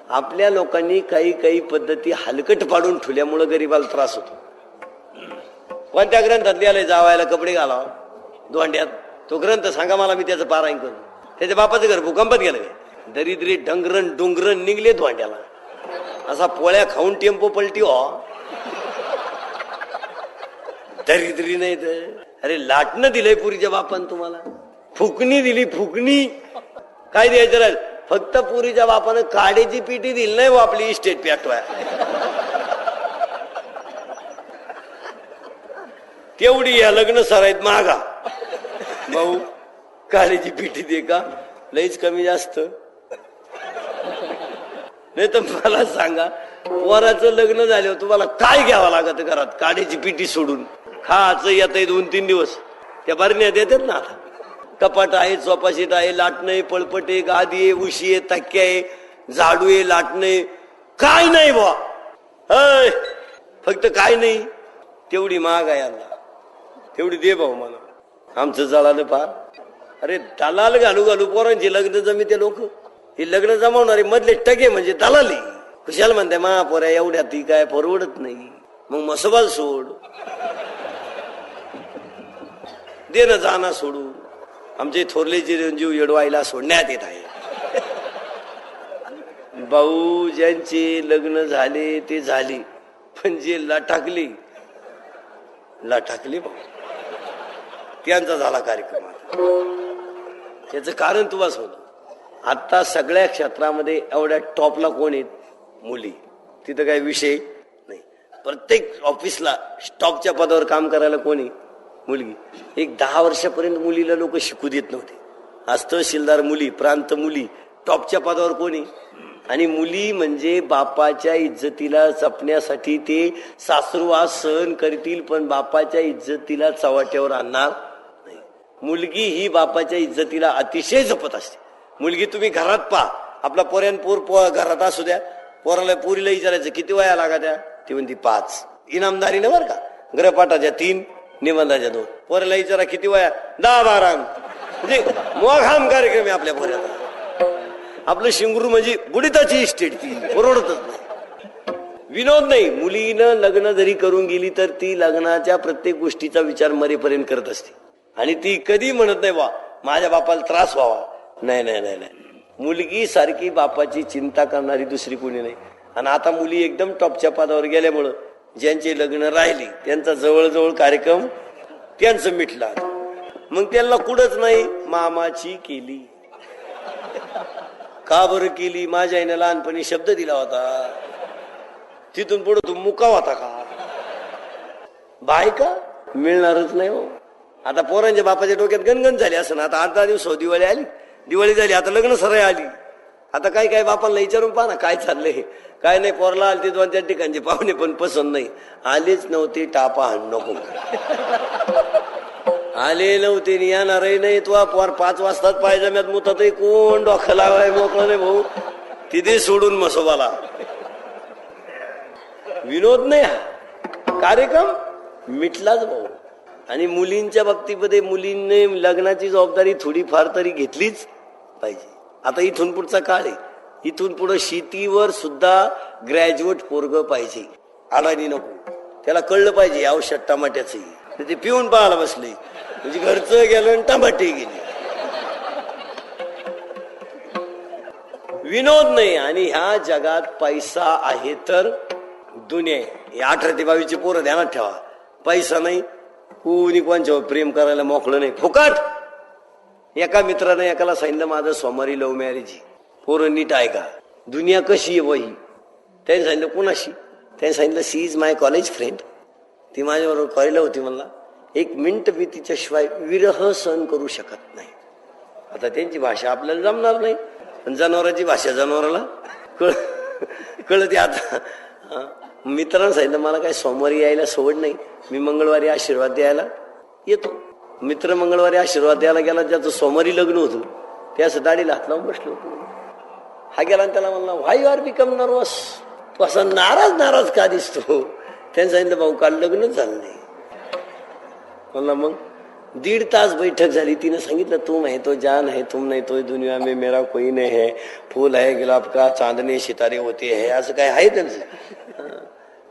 Speaker 1: आपल्या लोकांनी काही पद्धती हलकट पाडून ठेवल्यामुळे गरीबाला त्रास होतो. कोणत्या ग्रंथात लिहिलंय जावायला कपडे घालावा धोंड्यात? तो ग्रंथ सांगा मला, मी त्याचं पारायण करू. त्याच्या बापाचं घर भूकंपात गेलं. दरिद्री डंगरण डोंगरण निघले धोंड्याला, असा पोळ्या खाऊन टेम्पो पलटी हो. दरिद्री नाही तर अरे लाटणं दिलंय पुरीच्या बापान तुम्हाला. फुकणी दिली, फुकणी. काय द्यायचं राहील? फक्त पुरीच्या बापानं काड्याची पिटी दिली नाही व आपली इस्टेट पेटवाय. तेवढी या लग्न सराईत मागा भाऊ. काड्याची पिटी दे का? लईच कमी जास्त. नाही तर मला सांगा, पोराचं लग्न झाल्यावर तुम्हाला काय घ्यावं लागत घरात? काड्याची पिटी सोडून खायचं येत 2-3 दिवस. त्या बरण्या देतात ना. आता कपाट आहे, सोफाशीट आहे, लाटणं आहे, पळपट आहे, गादी आहे, उशी आहे, तक्क्या आहे, झाडू आहे, लाटणं आहे, काय नाही बा. फक्त काय नाही, तेवढी महाग आहे यांना, तेवढी दे भाऊ मला. आमचं जळालं पा. अरे दलाल घालू घालू पोरांचे लग्न जमीते लोक. हे लग्न जमावणारे मधले टगे म्हणजे दलाली. कुशाल म्हणते महापोऱ्या एवढ्या ती काय परवडत नाही. मग मसोबाल सोड, दे ना जाना सोडू. आमचे थोरले चिरंजीव येडवायला सोडण्यात येत आहे. भाऊ ज्यांचे लग्न झाले ते झाले, पण जे लाटाकले भाऊ त्यांचा झाला कार्यक्रम. त्याचं कारण तुम्हाला सांगतो. आता सगळ्या क्षेत्रामध्ये एवढ्या टॉपला कोण आहेत? मुली. तिथं काही विषय नाही. प्रत्येक ऑफिसला टॉपच्या पदावर काम करायला कोणी? मुलगी. एक 10 वर्षापर्यंत मुलीला लोक शिकू देत नव्हते. आज तहसीलदार मुली, प्रांत मुली, टॉपच्या पदावर कोणी? आणि मुली म्हणजे बापाच्या इज्जतीला जपण्यासाठी ते सासुरवास सहन करतील, पण बापाच्या इज्जतीला चव्हाट्यावर आणणार नाही. मुलगी ही बापाच्या इज्जतीला अतिशय जपत असते. मुलगी तुम्ही घरात पहा. आपला पोर घरात असू द्या, पोराला पुरीला विचारायचं किती वया लागा त्या? ती म्हणती 5. इनामदारीने बरं का. ग्रहपाठाच्या 3, निबंधाच्या 2. पोराला विचारा किती वया? 10-12. म्हणजे मोघाम कार्यक्रम आहे आपल्या पोऱ्याला. आपलं शिंगरू म्हणजे बुडीताची इस्टेट, ती परवडतच नाही. विनोद नाही. मुलीनं लग्न जरी करून गेली तर ती लग्नाच्या प्रत्येक गोष्टीचा विचार मरेपर्यंत करत असते. आणि ती कधी म्हणत नाही बा माझ्या बापाला त्रास व्हावा. नाही नाही नाही नाही. मुलगी सारखी बापाची चिंता करणारी दुसरी कोणी नाही. आणि आता मुली एकदम टॉपच्या पदावर गेल्यामुळं ज्यांचे लग्न राहिले त्यांचा जवळजवळ कार्यक्रम त्यांचं मिटला. मग त्यांना कुठंच नाही. मामाची केली. का बरं केली? माझ्या आईने लहानपणी शब्द दिला होता, तिथून पुढे तू मुका होता का? बायका मिळणारच नाही हो. आता पोरांच्या बापाच्या डोक्यात गणगण झाली असं ना. आता 8-10 दिवस दिवाळी आली, दिवाळी झाली, आता लग्न सराई आली. आता काय बापांना विचारून पहा ना काय चाललंय. काय नाही, पोरला आलते 2-4 ठिकाणचे पाहुणे पण पसंत नाही. आलेच नव्हते, टापा हाण नको. आले नव्हते, येणारही नाही. तो पोर 5 वाजताच पायजाम्यात मुतात. कोण डोकं लावाय मोकळं नाही भाऊ. तिथे सोडून मसोबाला. विनोद नाही हा कार्यक्रम मिटलाच भाऊ. आणि मुलींच्या बाबतीमध्ये मुलींनी लग्नाची जबाबदारी थोडीफार तरी घेतलीच पाहिजे. आता इथून पुढचा काळ आहे. इथून पुढे शेतीवर सुद्धा ग्रॅज्युएट पोरग पाहिजे. अडाणी नको. त्याला कळलं पाहिजे औषध टमाट्याचं. ते पिऊन पाहायला बसले म्हणजे घरचं गेलं आणि टमाटे गेले. विनोद नाही. आणि ह्या जगात पैसा आहे तर दुनिया. 18 ते 22 पोरं ध्यानात ठेवा. पैसा नाही, कोणी कोणच्यावर प्रेम करायला मोकळं नाही. फुकट. एका मित्रानं एकाला सांगितलं माझं सोमवारी लव्ह मॅरेज. पोरं नीट आहे का? दुनिया कशी आहे वही? त्याने सांगितलं कोणाशी? त्याने सांगितलं शी इज माय कॉलेज फ्रेंड. ती माझ्याबरोबर कॉलेजला होती. म्हणला 1 मिनिट मी तिच्याशिवाय विरह सहन करू शकत नाही. आता त्यांची भाषा आपल्याला जमणार नाही, पण जनावरांची भाषा जनावराला कळते. आता मित्रांना सांगितलं मला काय सोमवारी यायला सवड नाही, मी मंगळवारी आशीर्वाद द्यायला येतो. मित्र मंगळवारी आशीर्वाद द्यायला गेला. ज्याचं सोमवारी लग्न होतं ते असं दाढीला हात लावून बसलो होतो. हा गेला आणि त्याला म्हणला व्हाय यू आर बिकम नर्वस? तू असा नाराज का दिसतो? त्याने सांगितलं भाऊ काल लग्नच झालं नाही. म्हणला मग 1.5 तास बैठक झाली. तिने सांगितलं तुम है तो जान है, तुम नहीं तो दुनिया में मेरा कोई नहीं है, फूल है गुलाब का, चांदणे सितारे होते है. असं काय आहे त्यांचं.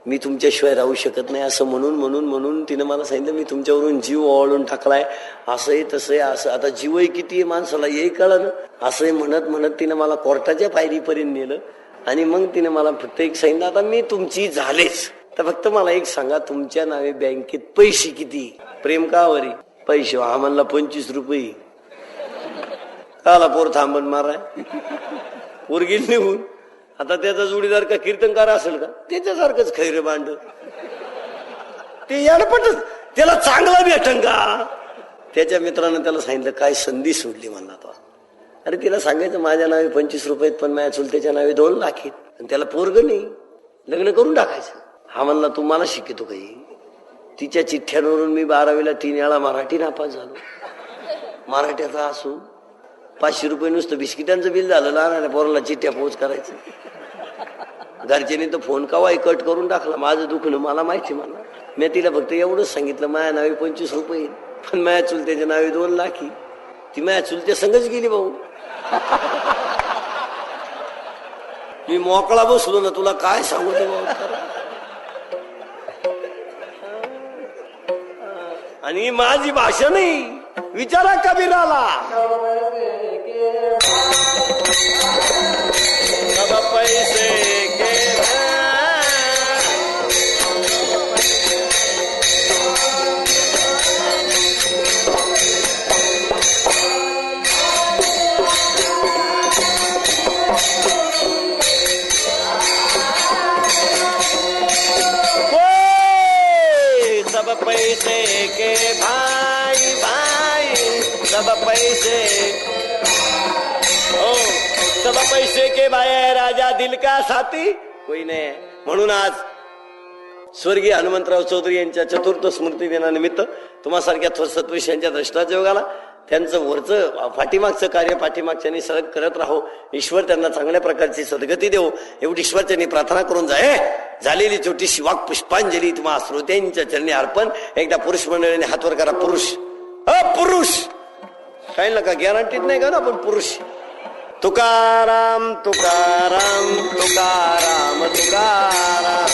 Speaker 1: मी तुमच्याशिवाय राहू शकत नाही असं म्हणून तिने मला सांगितलं मी तुमच्यावरून जीव ओवाळून टाकलाय. असंही तसंही असं. आता जीवही किती आहे माणसाला हे कळलं. असंही म्हणत तिने मला कोर्टाच्या पायरीपर्यंत नेलं. आणि मग तिने मला फक्त एक सांगितलं आता मी तुमची झालेच, तर फक्त मला एक सांगा तुमच्या नावे बँकेत पैसे किती? प्रेम का वरी पैसे? हा म्हणला 25 रुपये. काला पोर थांबून माराय पोर गेली निघून. आता त्याचा जोडीदार का कीर्तनकार असेल का त्याच्यासारखंच खैर बांड ते याडपटच त्याला चांगला भेटन का. त्याच्या मित्रानं त्याला सांगितलं काय संधी सोडली म्हणला तो. अरे तिला सांगायचं माझ्या नावे 25 रुपये पण माझ्या चुलत्याच्या नावे 2 लाख आहेत आणि त्याला पोरग नाही लग्न करून टाकायचं. हा म्हणला तू मला शिकतो काही. तिच्या चिठ्ठ्यांवरून मी 12वीला 3 वेळा मराठी नापास झालो. मराठ्याचा असू 500 रुपये नुसतं बिस्किटांचं बिल झालं लहान पोराला चिठ्ठ्या पोच करायचं. घरच्यांनी तर फोन कवाही कट करून टाकला. माझं दुखणं मला माहिती मला. मी तिला फक्त एवढंच सांगितलं माझ्या नावे 25 रुपये पण माझ्या चुलत्याच्या नावे 2 लाख. ती माझ्या चुलत्या संगच गेली भाऊ. मी मोकळा बसलो ना तुला काय सांगू ते आणि माझी भाषा नाही विचारा कबीराला. सब पैसे के सब पैसे के भाई भाई सब पैसे हो सब पैसे के भाई राजा दिल का साथी कोई नाही. म्हणून आज स्वर्गीय हनुमंतराव चौधरी यांच्या 4th स्मृती दिनानिमित्त तुम्हासारख्या थोर सत्पुरुषांच्या दर्शनाच्या योगाला त्यांचं वरचं पाठीमागचं कार्य पाठीमागच्यानी सलग करत राहो. ईश्वर त्यांना चांगल्या प्रकारची सद्गती देऊ एवढी ईश्वरच्यांनी प्रार्थना करून जाय. झालेली छोटीशी वाक पुष्पांजली तुम्हा श्रोत्यांच्या चरणी अर्पण. एकदा पुरुष मंडळीने हातवर करा. पुरुष पुरुष काही नका गॅरंटीत नाही का ना पण पुरुष. तुकाराम तुकाराम तुकाराम तुकाराम